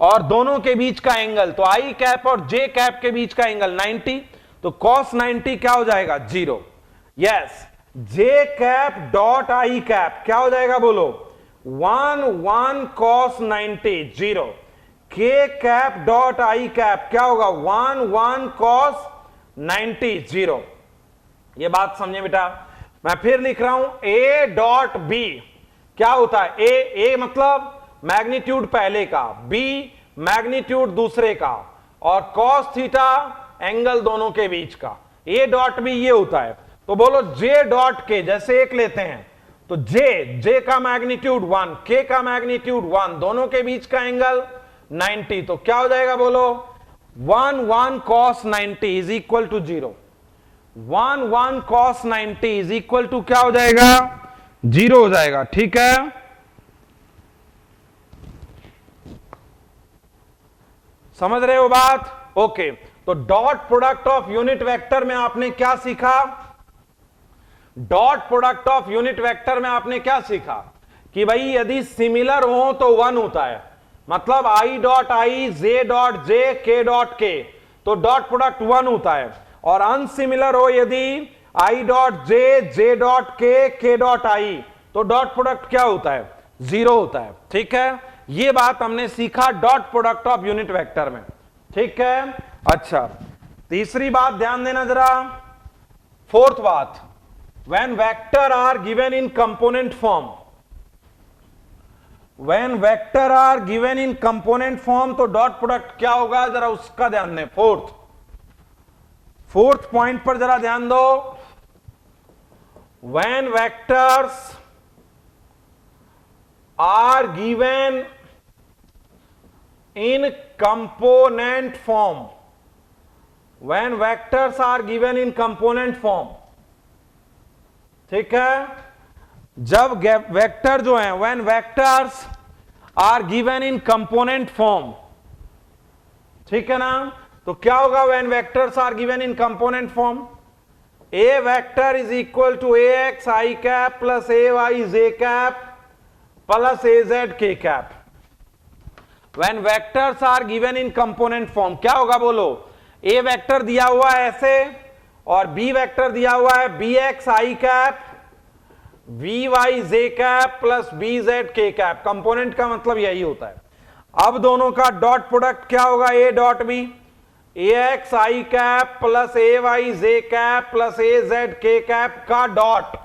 और दोनों के बीच का एंगल, तो आई कैप और जे कैप के बीच का एंगल 90, तो cos 90 क्या हो जाएगा 0। Yes, J cap dot I cap क्या हो जाएगा बोलो, 1 cos 90 0। के कैप डॉट आई कैप क्या होगा 1 cos 90 0। ये बात समझे बेटा। मैं फिर लिख रहा हूं, ए डॉट बी क्या होता है, ए मतलब मैग्नीट्यूड पहले का, बी मैग्नीट्यूड दूसरे का, और कॉस थीटा एंगल दोनों के बीच का। ए डॉट बी ये होता है। तो बोलो जे डॉट के, जैसे एक लेते हैं तो जे का मैग्नीट्यूड 1, के का मैग्नीट्यूड 1, दोनों के बीच का एंगल 90, तो क्या हो जाएगा बोलो 1 cos 90 is equal to 0। 1 cos 90 is equal to क्या हो जाएगा 0 हो जाएगा। ठीक है, समझ रहे हो बात? ओके, तो dot product of unit vector में आपने क्या सीखा, dot product of unit vector में आपने क्या सीखा कि भाई यदि सिमिलर हो तो 1 होता है, मतलब I dot I, J dot J, के डॉट के, तो डॉट प्रोडक्ट 1 होता है, और अनसिमिलर हो यदि I dot J, J dot के डॉट आई, तो डॉट प्रोडक्ट क्या होता है 0 होता है। ठीक है, ये बात हमने सीखा dot product of unit vector में। ठीक है, अच्छा तीसरी बात ध्यान देना जरा, फोर्थ बात, when vector are given in component form, when vector are given in component form तो डॉट प्रोडक्ट क्या होगा जरा उसका ध्यान दें। फोर्थ पॉइंट पर जरा ध्यान दो, when vectors are given in component form, when vectors are given in component form, ठीक है, जब वेक्टर जो है when vectors are given in component form, ठीक है ना, तो क्या होगा when vectors are given in component form, A vector is equal to A X I cap plus A Y J cap plus A Z K cap. When vectors are given in component form क्या होगा बोलो, ए वेक्टर दिया हुआ है ऐसे, और बी वेक्टर दिया हुआ है B X I cap B Y J cap plus B Z K cap. Component का मतलब यही होता है। अब दोनों का डॉट प्रोडक्ट क्या होगा, A dot B, A X I cap plus A Y J cap plus A Z K cap का dot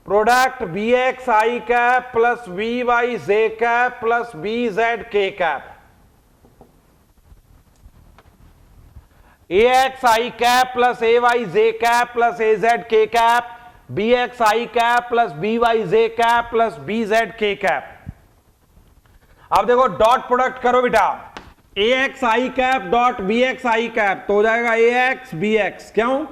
product B X I cap plus B Y J cap plus B Z K cap. A X I cap plus A Y J cap plus A Z K cap, B X I cap plus B Y J cap plus B Z K cap. अब देखो डॉट प्रोडक्ट करो बेटा, ए X I cap dot B X I cap तो हो जाएगा ए एक्स बी एक्स। क्यों,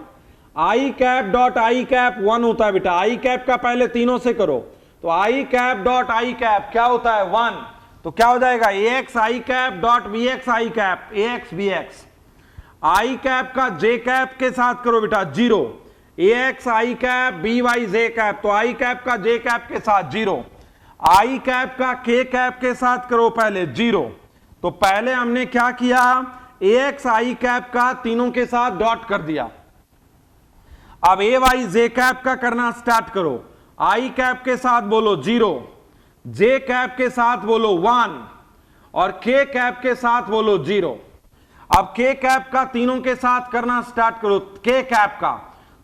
I cap dot I cap 1 होता है बेटा, आई कैप का पहले तीनों से करो, तो I cap dot I cap क्या होता है 1, तो क्या हो जाएगा A X I cap dot B X I cap A X B X. I cap का जे कैप के साथ करो बेटा 0, A X I cap B Y J cap, तो आई कैप का जे कैप के साथ 0, आई कैप का के कैप के साथ करो पहले 0। तो पहले हमने क्या किया, ए एक्स आई कैप का तीनों के साथ डॉट कर दिया। अब ए वाई जे कैप का करना स्टार्ट करो, आई कैप के साथ बोलो 0, जे कैप के साथ बोलो 1 और के कैप के साथ बोलो 0। अब के कैप का तीनों के साथ करना स्टार्ट करो, के कैप का,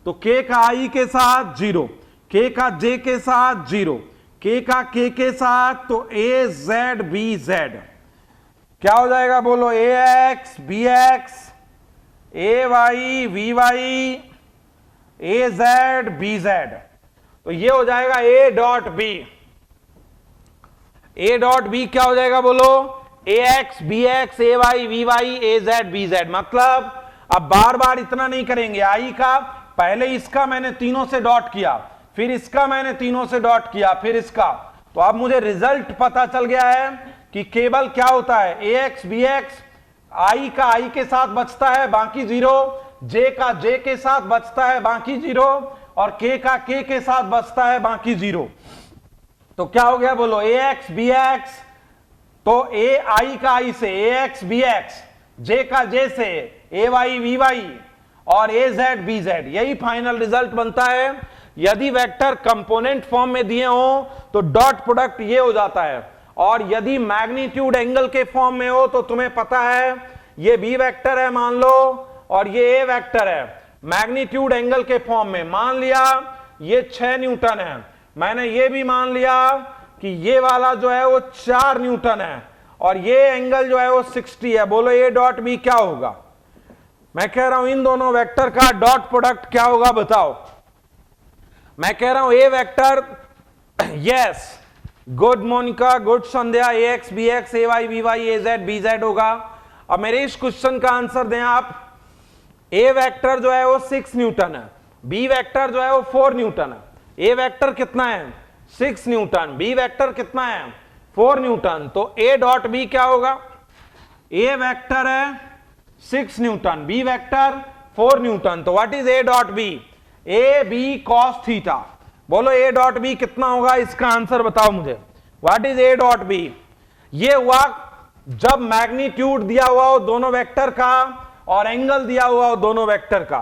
तो के का आई के साथ 0, के का जे के साथ 0, के का के साथ, तो ए जेड बी जेड क्या हो जाएगा बोलो, A X B X A Y B Y A Z B Z. तो ये हो जाएगा A dot B. A dot B क्या हो जाएगा बोलो, A X B X A Y B Y A Z B Z. मतलब अब बार बार इतना नहीं करेंगे, आई का पहले इसका मैंने तीनों से डॉट किया, फिर इसका मैंने तीनों से डॉट किया, फिर इसका, तो अब मुझे रिजल्ट पता चल गया है कि केवल क्या होता है, ax bx, आई का आई के साथ बचता है बाकी जीरो, जे का जे के साथ बचता है बाकी जीरो, और के का के के साथ बचता है बाकी जीरो। तो क्या हो गया बोलो, ax bx, तो a आई का आई से ax bx, जे का जे से ay vy और az bz, यही फाइनल रिजल्ट बनता है। यदि वेक्टर कंपोनेंट फॉर्म में दिए हो तो डॉट प्रोडक्ट ये हो जाता है, और यदि मैग्नीट्यूड एंगल के फॉर्म में हो तो तुम्हें पता है ये बी वेक्टर है मान लो, और ये ए वेक्टर है। मैग्नीट्यूड एंगल के फॉर्म में मान लिया ये 6 न्यूटन है, मैंने ये भी मान लिया कि ये वाला जो है वो 4 न्यूटन है, और ये एंगल जो है वो 60 है। बोलो ए डॉट बी क्या होगा? मैं कह रहा हूं इन दोनों वेक्टर का डॉट प्रोडक्ट क्या होगा बताओ। मैं कह रहा हूं A vector, yes, good Monika, good Sandhya, A X B X A Y B Y A Z B Z होगा। अब मेरे इस क्वेश्चन का आंसर दें आप। ए वेक्टर जो है वो 6 न्यूटन है, बी वेक्टर जो है वो 4 न्यूटन है। ए वेक्टर कितना है 6 न्यूटन, बी वेक्टर कितना है 4 न्यूटन, तो ए डॉट बी क्या होगा? ए वेक्टर है 6 न्यूटन, बी वेक्टर 4 न्यूटन, तो what is A dot B? A B cos theta. बोलो ए डॉट बी कितना होगा, इसका आंसर बताओ मुझे। What is A dot B? ये हुआ जब मैग्नीट्यूड दिया हुआ हो दोनों वेक्टर का और एंगल दिया हुआ हो दोनों वेक्टर का।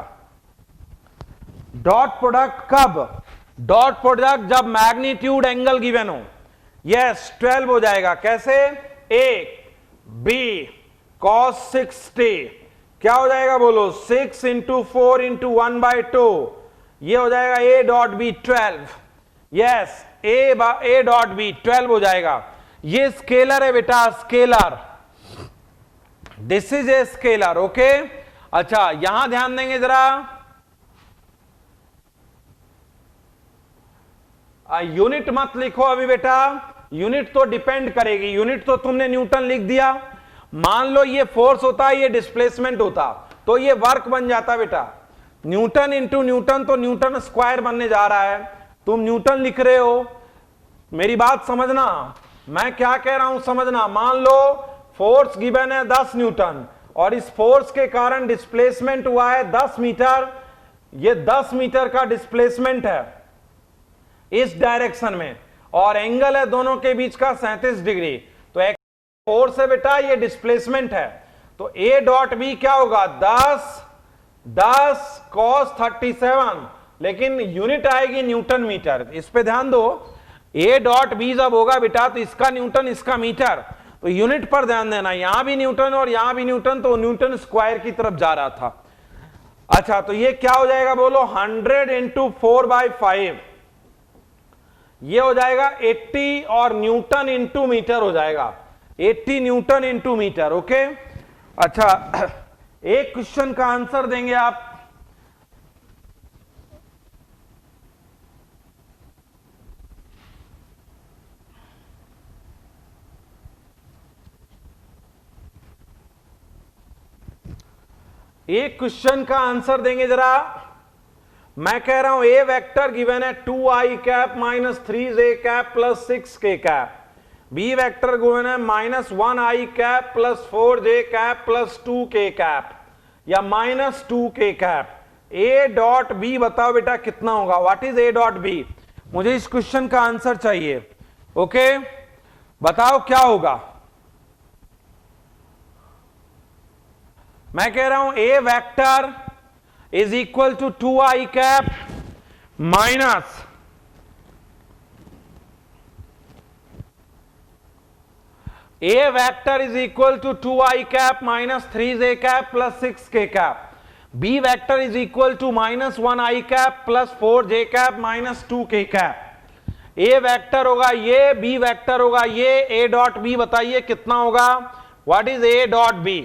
डॉट प्रोडक्ट कब? डॉट प्रोडक्ट जब मैग्नीट्यूड एंगल गिवन हो। यस 12 हो जाएगा। कैसे? ए बी कॉस 60 क्या हो जाएगा बोलो? 6 इंटू 4 इंटू 1/2, ये हो जाएगा A dot B 12। Yes A dot B 12 हो जाएगा। ये स्केलर है बेटा, scalar, this is a scalar. Okay, अच्छा यहां ध्यान देंगे जरा, यूनिट मत लिखो अभी बेटा, यूनिट तो डिपेंड करेगी। यूनिट तो तुमने न्यूटन लिख दिया, मान लो ये फोर्स होता, ये डिस्प्लेसमेंट होता, तो ये वर्क बन जाता बेटा। न्यूटन इंटू न्यूटन तो न्यूटन स्क्वायर बनने जा रहा है, तुम न्यूटन लिख रहे हो। मेरी बात समझना, मैं क्या कह रहा हूं समझना। मान लो फोर्स गिवन है 10 न्यूटन, और इस फोर्स के कारण डिस्प्लेसमेंट हुआ है 10 मीटर। ये 10 मीटर का डिस्प्लेसमेंट है इस डायरेक्शन में, और एंगल है दोनों के बीच का 37 डिग्री। तो एक फोर्स है बेटा, ये डिस्प्लेसमेंट है। तो ए डॉट बी क्या होगा? 10 cos 37, लेकिन यूनिट आएगी न्यूटन मीटर। इस पे ध्यान दो, ए डॉट बी जब होगा बेटा तो इसका न्यूटन इसका मीटर, तो यूनिट पर ध्यान देना। यहां भी न्यूटन और यहां भी न्यूटन, तो न्यूटन स्क्वायर की तरफ जा रहा था। अच्छा तो ये क्या हो जाएगा बोलो? 100 इंटू 4/5, ये हो जाएगा 80, और न्यूटन इंटू मीटर हो जाएगा 80 न्यूटन इंटू मीटर। ओके, अच्छा एक क्वेश्चन का आंसर देंगे आप। एक क्वेश्चन का आंसर देंगे जरा। मैं कह रहा हूं ए वेक्टर गिवन है 2i cap minus 3j cap plus 6k cap, B vector given है -1i cap plus 4j cap plus 2k cap या minus 2k cap. A dot B बताओ बेटा कितना होगा? What is A dot B? मुझे इस क्वेश्चन का आंसर चाहिए। ओके बताओ क्या होगा? मैं कह रहा हूं A vector is equal to 2i cap minus A vector is equal to 2i cap minus 3j cap plus 6k cap, B vector is equal to -1i cap plus 4j cap minus 2k cap. A vector होगा ये, बी वेक्टर होगा ये, ए डॉट बी बताइए कितना होगा? What is A dot B?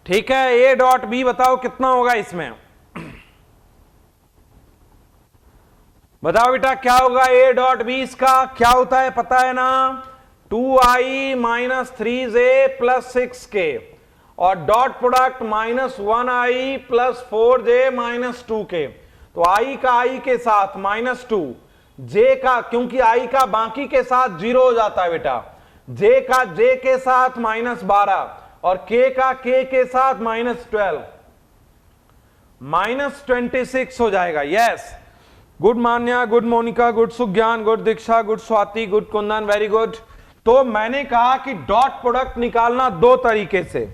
ठीक है, ए डॉट बी बताओ कितना होगा इसमें? बताओ बेटा क्या होगा ए डॉट बी? इसका क्या होता है पता है ना? 2i minus 3j plus 6k, और dot product -1i plus 4j minus 2k। तो i का i के साथ -2, j का, क्योंकि i का बाकी के साथ 0 हो जाता है बेटा, j का j के साथ -12 और k का k के साथ -12, -26 हो जाएगा। Yes, good Manya, good Monika, good Sugyan, good Diksha, good Swati, good Kundan, very good. तो मैंने कहा कि डॉट प्रोडक्ट निकालना दो तरीके से,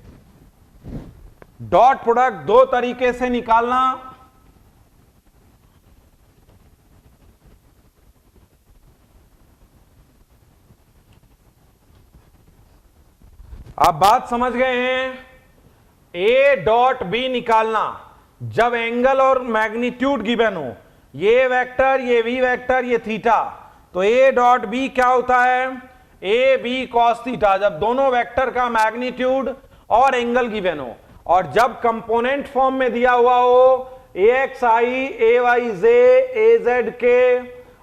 डॉट प्रोडक्ट दो तरीके से निकालना। आप बात समझ गए हैं? ए डॉट बी निकालना जब एंगल और मैग्नीट्यूड गिवन हो, ये वेक्टर, ये वी वेक्टर, ये थीटा, तो ए डॉट बी क्या होता है? ए बी कॉस थीटा, जब दोनों वेक्टर का मैग्नीट्यूड और एंगल गिवन हो, और जब कंपोनेंट फॉर्म में दिया हुआ हो A X I, A Y J, A Z K,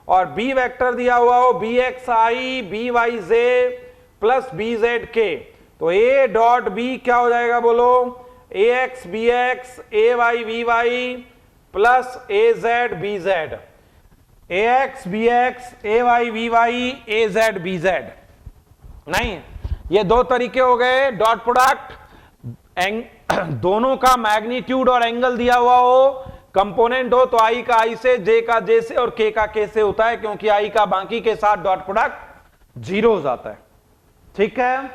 और बी वेक्टर दिया हुआ हो B X I, B Y J plus B Z K, तो ए डॉट बी क्या हो जाएगा बोलो? A X B X, A Y B Y plus A Z B Z, A X B X, A Y B Y, A Z B Z. नहीं, ये दो तरीके हो गए डॉट प्रोडक्ट। दोनों का मैग्नीट्यूड और एंगल दिया हुआ हो, कंपोनेंट हो, तो आई का आई से, जे का जे से और के का के से होता है, क्योंकि आई का बाकी के साथ डॉट प्रोडक्ट 0 हो जाता है। ठीक है,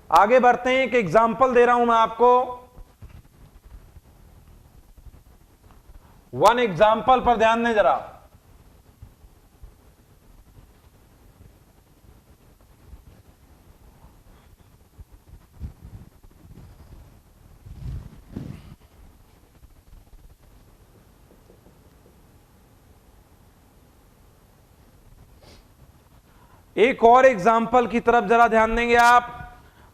आगे बढ़ते हैं। एक एग्जांपल दे रहा हूं मैं आपको, वन एग्जांपल पर ध्यान दें जरा। एक और एग्जाम्पल की तरफ जरा ध्यान देंगे आप।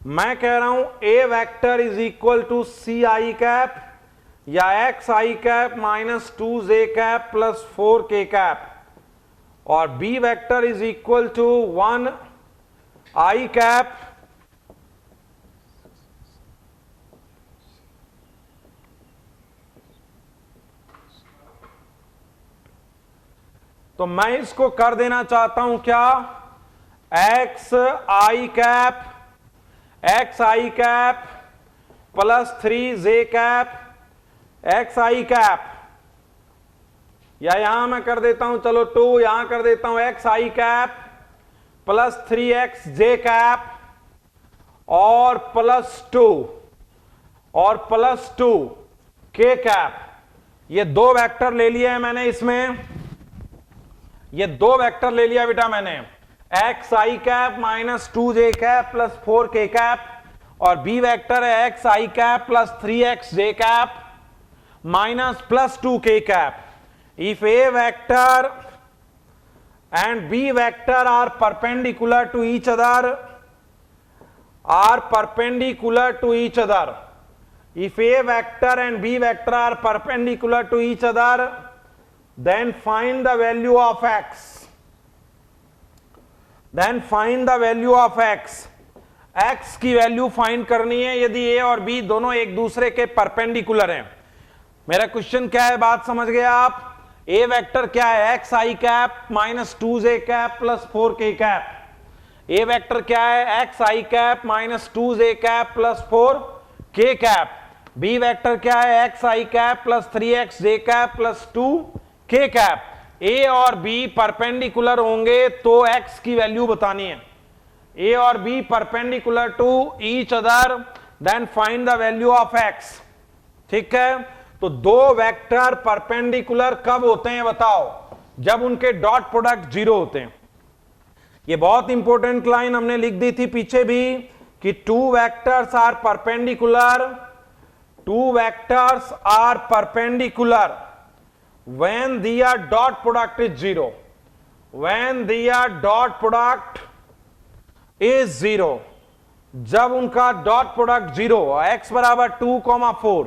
मैं कह रहा हूं A vector is equal to C I cap या X I cap minus 2j cap plus 4k cap, और B vector is equal to 1 I cap तो मैं इसको कर देना चाहता हूं क्या? X I cap plus 3j cap X I cap, या यहां मैं कर देता हूं, चलो 2, यहां कर देता हूं x I cap plus 3xj cap और प्लस 2 k कैप। ये दो वेक्टर ले लिया है मैंने, इसमें ये दो वेक्टर ले लिया बेटा मैंने, X I cap minus 2j cap plus 4k cap, और बी वेक्टर है X I cap plus 3xj cap minus plus 2k cap. If A vector and B vector are perpendicular to each other, if a vector and b vector are perpendicular to each other, then find the value of x. x की वैल्यू फाइंड करनी है यदि a और b दोनों एक दूसरे के परपेंडिकुलर हैं। मेरा क्वेश्चन क्या है, बात समझ गए आप? a वेक्टर क्या है? X I cap minus 2j cap plus 4k cap. a vector क्या है? X I cap minus 2j cap plus 4k cap. B vector क्या है? X I cap plus 3xj cap plus 2k cap. A और बी परपेंडिकुलर होंगे तो x की वैल्यू बतानी है। ए और B perpendicular to each other, then find the value of x। ठीक है, तो दो वेक्टर परपेंडिकुलर कब होते हैं बताओ? जब उनके डॉट प्रोडक्ट 0 होते हैं। ये बहुत इंपॉर्टेंट लाइन हमने लिख दी थी पीछे भी कि two vectors are perpendicular when their dot product is 0, जब उनका डॉट प्रोडक्ट 0, x बराबर 2,4।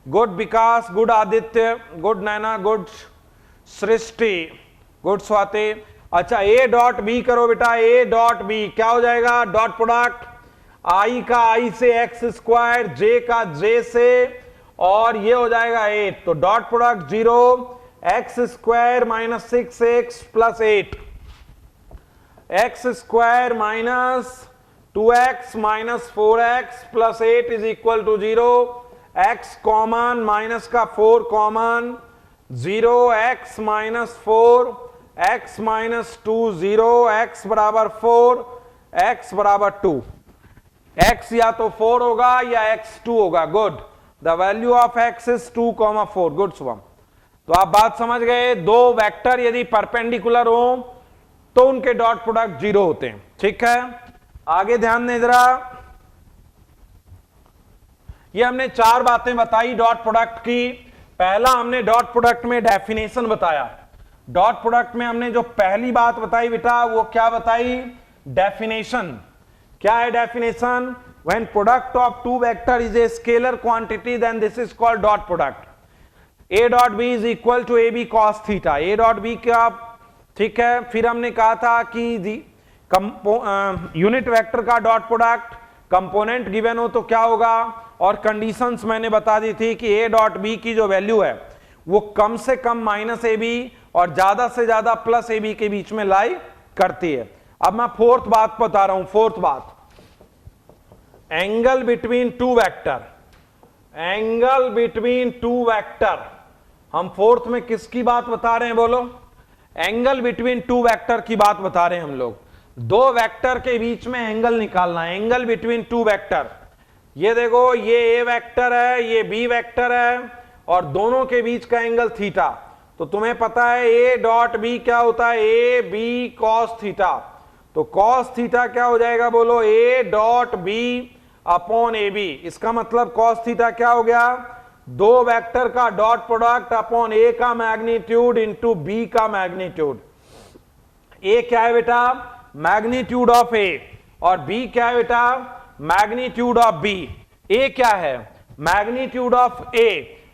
गुड विकास, good Aditya, good Naina, good Srishti, good Swati. अच्छा, ए डॉट बी करो बेटा। ए डॉट बी क्या हो जाएगा? डॉट प्रोडक्ट आई का आई से एक्स स्क्वायर, जे का जे से, और ये हो जाएगा 8। तो dot product 0, X square minus 6x plus 8, X square minus 2x minus 4x plus 8 is equal to 0। x common, minus का 4 common, 0, x minus 4, x minus 2 0, x बराबर 4, x बराबर 2। x या तो 4 होगा या x 2 होगा। Good, the value of x is 2, 4। Good Shubham. तो आप बात समझ गए, दो वेक्टर यदि परपेंडिकुलर हो तो उनके डॉट प्रोडक्ट 0 होते हैं। ठीक है, आगे ध्यान दें जरा। ये हमने 4 बातें बताई डॉट प्रोडक्ट की। पहला हमने डॉट प्रोडक्ट में डेफिनेशन बताया। डॉट प्रोडक्ट में हमने जो पहली बात बताई बेटा, वो क्या बताई? डेफिनेशन। क्या है definition? When product of two vector is a scalar quantity then this is called dot product. A dot B is equal to A B cos theta. A dot B का, ठीक है। फिर हमने कहा था कि यूनिट वेक्टर का डॉट प्रोडक्ट कंपोनेंट गिवन हो तो क्या होगा, और कंडीशंस मैंने बता दी थी कि ए डॉट बी की जो वैल्यू है वो कम से कम माइनस ए बी और ज्यादा से ज्यादा प्लस ए बी के बीच में लाई करती है। अब मैं फोर्थ बात बता रहा हूं। फोर्थ बात, angle between two vector. Angle between two vector, हम फोर्थ में किसकी बात बता रहे हैं बोलो? एंगल बिटवीन टू वेक्टर की बात बता रहे हैं हम लोग। दो वेक्टर के बीच में एंगल निकालना है। एंगल बिटवीन टू वेक्टर, ये देखो, ये ए वेक्टर है, ये बी वेक्टर है, और दोनों के बीच का एंगल थीटा। तो तुम्हें पता है ए डॉट बी क्या होता है? A B cos theta. तो कॉस थीटा क्या हो जाएगा बोलो? A dot B upon A B. इसका मतलब कॉस थीटा क्या हो गया? दो वेक्टर का डॉट प्रोडक्ट अपॉन ए का मैग्नीट्यूड इंटू बी का मैग्नीट्यूड। ए क्या है बेटा? मैग्नीट्यूड ऑफ ए, और बी क्या है बेटा? Magnitude of B. ए क्या है? Magnitude of A.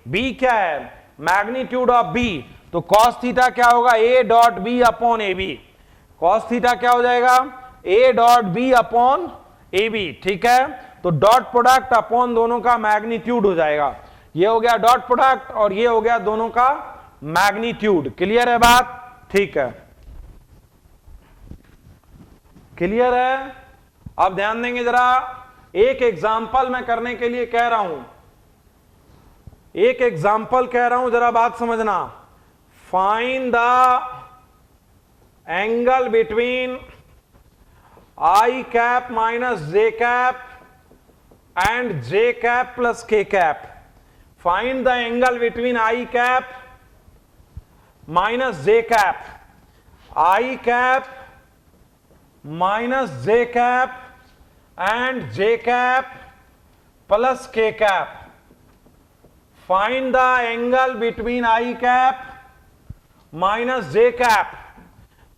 बी क्या है? Magnitude of B. तो कॉस थीटा क्या होगा? A dot B upon A B. Cos theta क्या हो जाएगा? A dot B upon A B. ठीक है, तो डॉट प्रोडक्ट अपॉन दोनों का मैग्नीट्यूड हो जाएगा। ये हो गया डॉट प्रोडक्ट और ये हो गया दोनों का मैग्नीट्यूड। क्लियर है बात? ठीक है, क्लियर है। अब ध्यान देंगे जरा, एक एग्जाम्पल मैं करने के लिए कह रहा हूं। एक एग्जाम्पल कह रहा हूं, जरा बात समझना। Find the angle between I cap minus J cap and J cap plus K cap. Find the angle between I cap minus J cap, I cap minus J cap and J cap plus K cap. Find the angle between I cap minus J cap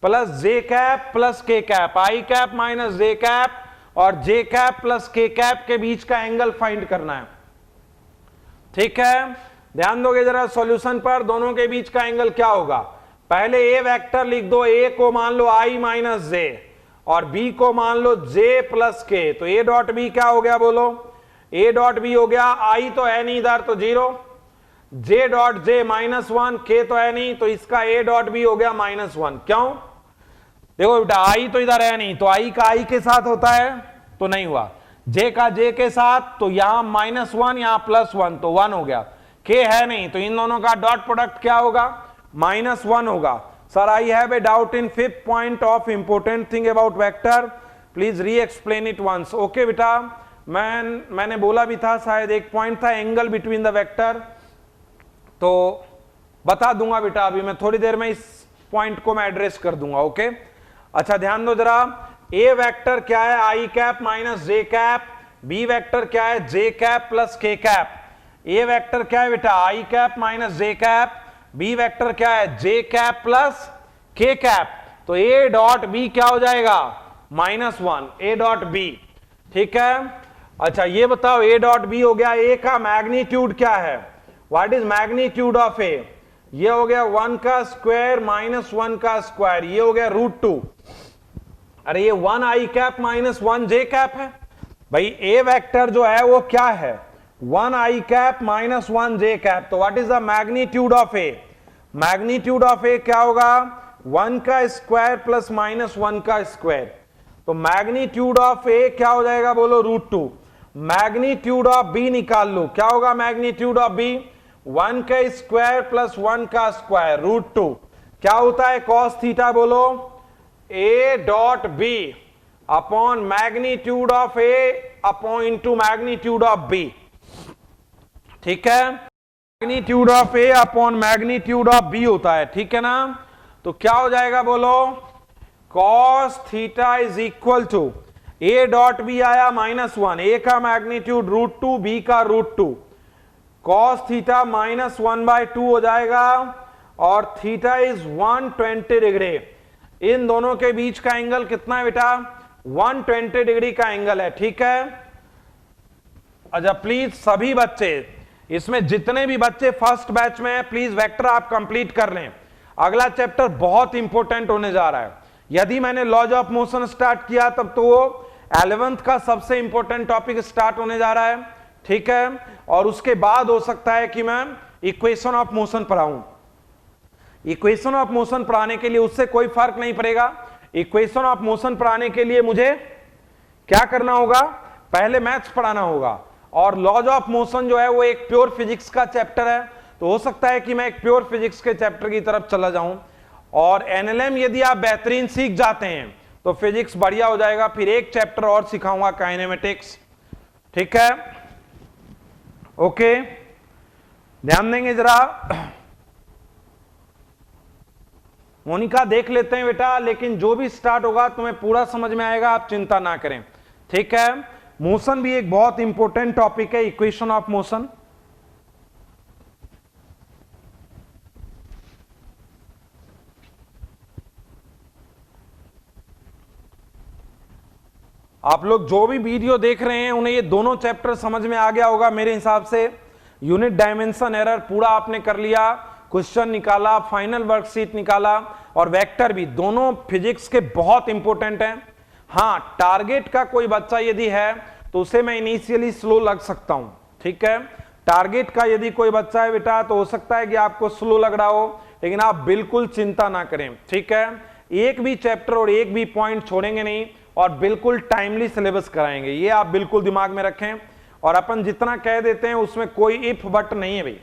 plus J cap plus K cap. I cap minus J cap और J cap plus K cap के बीच का एंगल फाइंड करना है। ठीक है, ध्यान दोगे जरा सॉल्यूशन पर। दोनों के बीच का एंगल क्या होगा? पहले ए वेक्टर लिख दो। ए को मान लो आई माइनस जे और बी को मान लो जे प्लस के। तो ए डॉट बी क्या हो गया बोलो? ए डॉट बी हो गया, आई तो है नहीं इधर तो 0, जे डॉट जे -1, के तो है नहीं, तो इसका ए डॉट बी हो गया -1। क्यों? देखो बेटा, आई तो इधर है नहीं, तो आई का आई के साथ होता है तो नहीं हुआ, जे का जे के साथ, तो यहां -1 यहां +1 तो 1 हो गया। के है नहीं, तो इन दोनों का डॉट प्रोडक्ट क्या होगा? -1 होगा। Sir, I have a doubt in 5th point of important thing about vector, please री एक्सप्लेन इट वंस। ओके बेटा, मैंने बोला भी था, शायद एक पॉइंट था एंगल बिटवीन द वेक्टर, तो बता दूंगा बेटा। अभी मैं थोड़ी देर में इस पॉइंट को मैं एड्रेस कर दूंगा। ओके, अच्छा ध्यान दो जरा। ए वेक्टर क्या है? I cap minus J cap. B vector क्या है? जे cap plus K cap. A vector क्या है बेटा? आई cap minus J cap. B vector क्या है? जे कैप प्लस के कैप। तो ए डॉट बी क्या हो जाएगा? -1, ए डॉट बी। ठीक है, अच्छा ये बताओ, ए डॉट बी हो गया। ए का मैग्नीट्यूड क्या है? व्हाट इज मैग्नीट्यूड ऑफ ए? ये हो गया 1 का स्क्वायर -1 का स्क्वायर, ये हो गया √2। अरे ये 1 आई कैप -1 जे कैप है, भाई ए वेक्टर जो है वो क्या है, 1 i cap minus 1 j cap. तो what is the magnitude of A, magnitude of A क्या होगा, 1 का स्क्वायर प्लस माइनस 1 का स्क्वायर। तो मैग्नीट्यूड ऑफ ए क्या हो जाएगा बोलो, √2। मैग्नीट्यूड ऑफ बी निकाल लो, क्या होगा मैग्नीट्यूड ऑफ बी, 1 का स्क्वायर प्लस 1 का स्क्वायर √2। क्या होता है कॉस थीटा बोलो, A dot B upon magnitude of A upon into magnitude of B. ठीक है, magnitude of A upon magnitude of B होता है, ठीक है ना। तो क्या हो जाएगा बोलो, cos theta is equal to A dot B आया -1, ए का मैग्नीट्यूड √2, बी का √2, कॉस थीटा -1/2 हो जाएगा और थीटा इज 120 डिग्री। इन दोनों के बीच का एंगल कितना है बेटा, 120 डिग्री का एंगल है, ठीक है। अच्छा प्लीज सभी बच्चे, इसमें जितने भी बच्चे फर्स्ट बैच में हैं, प्लीज वेक्टर आप कंप्लीट कर लें। अगला चैप्टर बहुत इंपॉर्टेंट होने जा रहा है। यदि मैंने लॉज ऑफ मोशन स्टार्ट किया तब तो वो 11th का सबसे इंपॉर्टेंट टॉपिक स्टार्ट होने जा रहा है, ठीक है। और उसके बाद हो सकता है कि मैं इक्वेशन ऑफ मोशन पढ़ाऊं। इक्वेशन ऑफ मोशन पढ़ाने के लिए उससे कोई फर्क नहीं पड़ेगा। इक्वेशन ऑफ मोशन पढ़ाने के लिए मुझे क्या करना होगा, पहले मैथ्स पढ़ाना होगा। और लॉज ऑफ मोशन जो है वो एक प्योर फिजिक्स का चैप्टर है, तो हो सकता है कि मैं एक प्योर फिजिक्स के चैप्टर की तरफ चला जाऊं। और एनएलएम यदि आप बेहतरीन सीख जाते हैं तो फिजिक्स बढ़िया हो जाएगा। फिर एक चैप्टर और सिखाऊंगा काइनेमेटिक्स, ठीक है। ओके, ध्यान देंगे जरा। मोनिका देख लेते हैं बेटा, लेकिन जो भी स्टार्ट होगा तुम्हें पूरा समझ में आएगा, आप चिंता ना करें, ठीक है। मोशन भी एक बहुत इंपॉर्टेंट टॉपिक है, इक्वेशन ऑफ मोशन। आप लोग जो भी वीडियो देख रहे हैं उन्हें ये दोनों चैप्टर समझ में आ गया होगा मेरे हिसाब से। यूनिट डायमेंशन एरर पूरा आपने कर लिया, क्वेश्चन निकाला, फाइनल वर्कशीट निकाला, और वेक्टर भी, दोनों फिजिक्स के बहुत इंपॉर्टेंट हैं। हाँ, टारगेट का कोई बच्चा यदि है तो उसे मैं इनिशियली स्लो लग सकता हूं, ठीक है। टारगेट का यदि कोई बच्चा है बेटा तो हो सकता है कि आपको स्लो लग रहा हो, लेकिन आप बिल्कुल चिंता ना करें, ठीक है। एक भी चैप्टर और एक भी पॉइंट छोड़ेंगे नहीं और बिल्कुल टाइमली सिलेबस कराएंगे, ये आप बिल्कुल दिमाग में रखें। और अपन जितना कह देते हैं उसमें कोई इफ बट नहीं है भाई।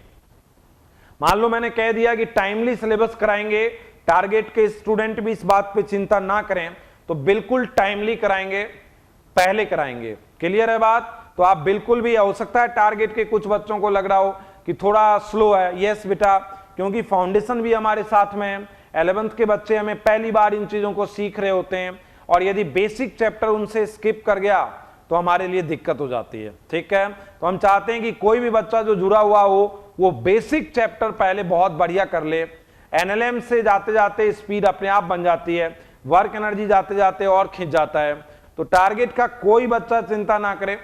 मान लो मैंने कह दिया कि टाइमली सिलेबस कराएंगे, टारगेट के स्टूडेंट भी इस बात पे चिंता ना करें, तो बिल्कुल टाइमली कराएंगे, पहले कराएंगे। क्लियर है बात? तो आप बिल्कुल भी, हो सकता है टारगेट के कुछ बच्चों को लग रहा हो कि थोड़ा स्लो है, यस बेटा, क्योंकि फाउंडेशन भी हमारे साथ में है। 11th के बच्चे हमें पहली बार इन चीजों को सीख रहे होते हैं, और यदि बेसिक चैप्टर उनसे स्किप कर गया तो हमारे लिए दिक्कत हो जाती है, ठीक है। तो हम चाहते हैं कि कोई भी बच्चा जो जुड़ा हुआ हो वो बेसिक चैप्टर पहले बहुत बढ़िया कर ले। एनएलएम से जाते जाते स्पीड अपने आप बन जाती है, वर्क एनर्जी जाते जाते और खिंच जाता है। तो टारगेट का कोई बच्चा चिंता ना करे,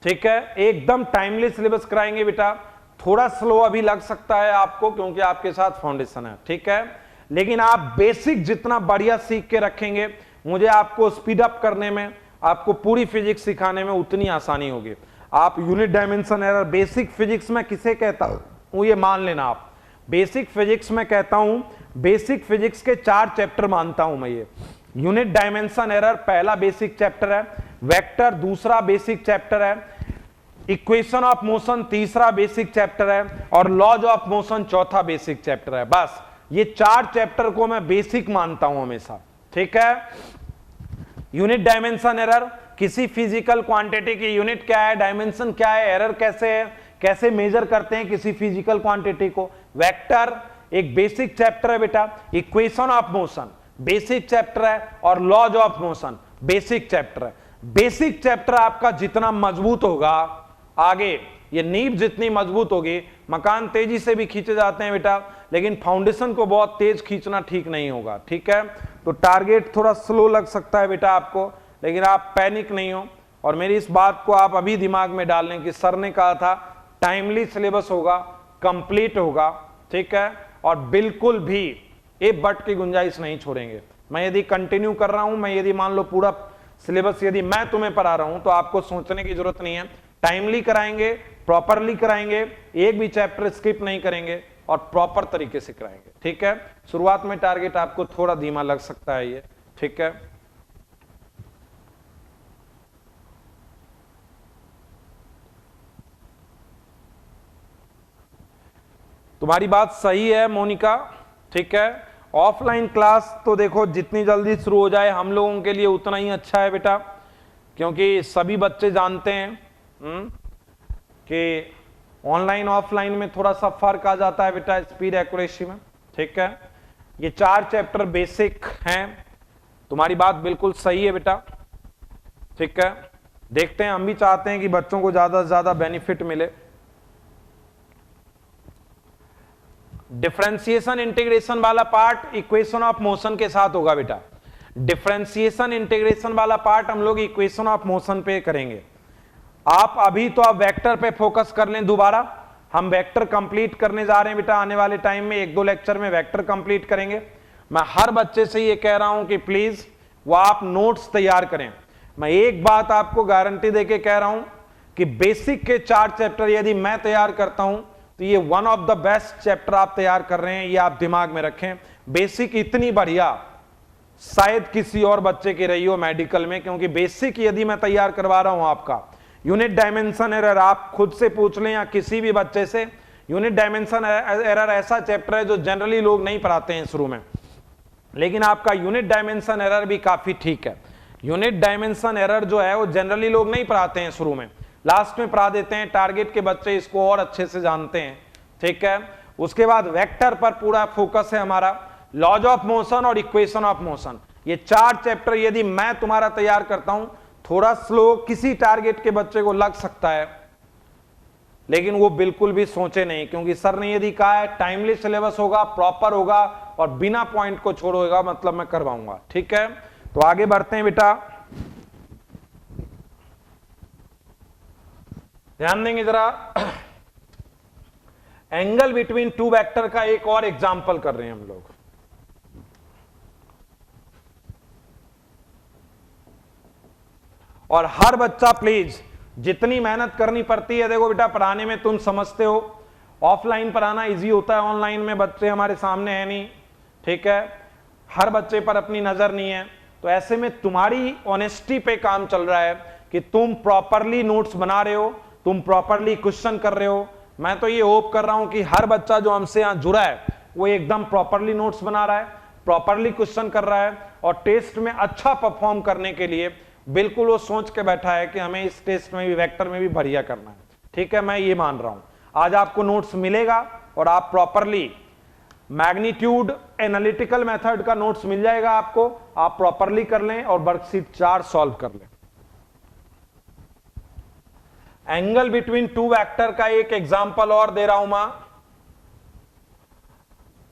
ठीक है। एकदम टाइमली सिलेबस कराएंगे बेटा। थोड़ा स्लो अभी लग सकता है आपको क्योंकि आपके साथ फाउंडेशन है, ठीक है, लेकिन आप बेसिक जितना बढ़िया सीख के रखेंगे, मुझे आपको स्पीड अप करने में, आपको पूरी फिजिक्स सिखाने में उतनी आसानी होगी। आप unit dimension error, basic physics में किसे कहता हूं ये मान लेना आप। बेसिक फिजिक्स में कहता हूं, बेसिक फिजिक्स के 4 चैप्टर मानता हूं मैं। ये यूनिट डायमेंशन एरर पहला बेसिक चैप्टर है, वेक्टर दूसरा बेसिक चैप्टर है, इक्वेशन ऑफ मोशन तीसरा बेसिक चैप्टर है, और लॉज ऑफ मोशन चौथा बेसिक चैप्टर है। बस ये 4 चैप्टर को मैं बेसिक मानता हूं हमेशा, ठीक है। यूनिट डायमेंशन एरर, किसी फिजिकल क्वांटिटी की यूनिट क्या है, डायमेंशन क्या है, एरर कैसे है, कैसे मेजर करते हैं किसी फिजिकल क्वांटिटी को। वेक्टर एक बेसिक चैप्टर है बेटा, equation of motion basic chapter है, और laws of motion basic chapter है। बेसिक चैप्टर आपका जितना मजबूत होगा, आगे ये नींव जितनी मजबूत होगी, मकान तेजी से भी खींचे जाते हैं बेटा, लेकिन फाउंडेशन को बहुत तेज खींचना ठीक नहीं होगा, ठीक है। तो टारगेट थोड़ा स्लो लग सकता है बेटा आपको, लेकिन आप पैनिक नहीं हो। और मेरी इस बात को आप अभी दिमाग में डाल लें कि सर ने कहा था टाइमली सिलेबस होगा, कंप्लीट होगा, ठीक है, और बिल्कुल भी एक बट की गुंजाइश नहीं छोड़ेंगे। मैं यदि कंटिन्यू कर रहा हूं, मैं यदि मान लो पूरा सिलेबस यदि मैं तुम्हें पढ़ा रहा हूं तो आपको सोचने की जरूरत नहीं है, टाइमली कराएंगे, प्रॉपरली कराएंगे, एक भी चैप्टर स्किप नहीं करेंगे और प्रॉपर तरीके से कराएंगे। ठीक है, शुरुआत में टारगेट आपको थोड़ा धीमा लग सकता है ये, ठीक है। तुम्हारी बात सही है मोनिका, ठीक है। ऑफलाइन क्लास तो देखो जितनी जल्दी शुरू हो जाए हम लोगों के लिए उतना ही अच्छा है बेटा, क्योंकि सभी बच्चे जानते हैं कि ऑनलाइन ऑफलाइन में थोड़ा सा फर्क आ जाता है बेटा स्पीड एक्यूरेसी में, ठीक है। ये 4 चैप्टर बेसिक हैं, तुम्हारी बात बिल्कुल सही है बेटा, ठीक है। देखते हैं, हम भी चाहते हैं कि बच्चों को ज्यादा से ज्यादा बेनिफिट मिले। डिफरेंशिएशन इंटीग्रेशन वाला पार्ट इक्वेशन ऑफ मोशन के साथ होगा बेटा। डिफरेंशिएशन इंटीग्रेशन वाला पार्ट हम लोग इक्वेशन ऑफ मोशन पे करेंगे। आप अभी तो आप वेक्टर पे फोकस कर लें, दोबारा हम वेक्टर कंप्लीट करने जा रहे हैं बेटा, आने वाले टाइम में 1-2 लेक्चर में वेक्टर कंप्लीट करेंगे। मैं हर बच्चे से ये कह रहा हूं कि प्लीज वो आप नोट्स तैयार करें। मैं एक बात आपको गारंटी देके कह रहा हूं कि बेसिक के 4 चैप्टर यदि मैं तैयार करता हूं तो ये one of the best chapter आप तैयार कर रहे हैं, ये आप दिमाग में रखें। बेसिक इतनी बढ़िया शायद किसी और बच्चे की रही हो मेडिकल में, क्योंकि बेसिक यदि मैं तैयार करवा रहा हूं आपका, यूनिट डायमेंशन एरर आप खुद से पूछ लें या किसी भी बच्चे से, यूनिट डायमेंशन एरर ऐसा चैप्टर है जो जनरली लोग नहीं पढ़ाते हैं शुरू में, लेकिन आपका यूनिट डायमेंशन एरर भी काफी ठीक है। यूनिट डायमेंशन एरर जो है वो जनरली लोग नहीं पढ़ाते हैं शुरू में, लास्ट में पढ़ा देते हैं, टारगेट के बच्चे इसको और अच्छे से जानते हैं, ठीक है। उसके बाद वेक्टर पर पूरा फोकस है हमारा, लॉज ऑफ मोशन और इक्वेशन ऑफ मोशन। ये 4 चैप्टर यदि मैं तुम्हारा तैयार करता हूं, थोड़ा स्लो किसी टारगेट के बच्चे को लग सकता है, लेकिन वो बिल्कुल भी सोचे नहीं, क्योंकि सर ने यदि कहा है टाइमली सिलेबस होगा, प्रॉपर होगा और बिना पॉइंट को छोड़ेगा, मतलब मैं करवाऊंगा, ठीक है। तो आगे बढ़ते हैं बेटा, ध्यान देंगे जरा। एंगल बिटवीन 2 वेक्टर का एक और एग्जांपल कर रहे हैं हम लोग। और हर बच्चा प्लीज, जितनी मेहनत करनी पड़ती है, देखो बेटा पढ़ाने में तुम समझते हो, ऑफलाइन पढ़ाना इजी होता है, ऑनलाइन में बच्चे हमारे सामने है नहीं, ठीक है, हर बच्चे पर अपनी नजर नहीं है। तो ऐसे में तुम्हारी ऑनेस्टी पे काम चल रहा है कि तुम प्रॉपरली नोट्स बना रहे हो, तुम प्रॉपरली क्वेश्चन कर रहे हो। मैं तो ये होप कर रहा हूं कि हर बच्चा जो हमसे यहां जुड़ा है वो एकदम प्रॉपरली नोट्स बना रहा है, प्रॉपरली क्वेश्चन कर रहा है और टेस्ट में अच्छा परफॉर्म करने के लिए बिल्कुल वो सोच के बैठा है कि हमें इस टेस्ट में भी, वेक्टर में भी बढ़िया करना है, ठीक है। मैं ये मान रहा हूं आज आपको नोट्स मिलेगा और आप प्रॉपरली मैग्नीट्यूड एनालिटिकल मेथड का नोट्स मिल जाएगा आपको, आप प्रॉपरली कर लें और वर्कशीट 4 सॉल्व कर लें। एंगल बिटवीन 2 वेक्टर का एक एग्जांपल और दे रहा हूं मैं।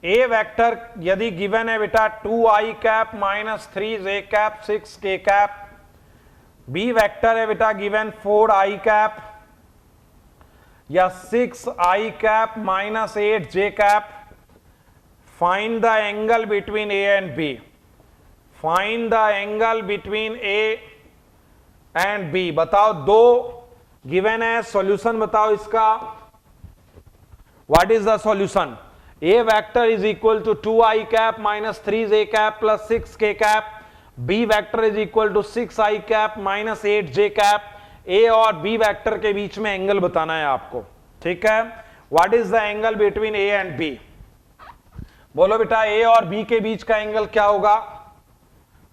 ए वेक्टर यदि गिवन है बेटा 2i cap minus 3j cap 6k cap, B vector है बेटा गिवन 4i कैप या 6i cap minus 8j cap. Find the angle between A and B. Find the angle between A and B. बताओ, 2 गिवन है, सॉल्यूशन बताओ इसका। What is the solution? A vector is equal to 2i cap minus 3j cap plus 6k cap, B vector is equal to 6i cap minus 8j cap. A और बी वेक्टर के बीच में एंगल बताना है आपको, ठीक है। What is the angle between A and B? बोलो बेटा, ए और बी के बीच का एंगल क्या होगा?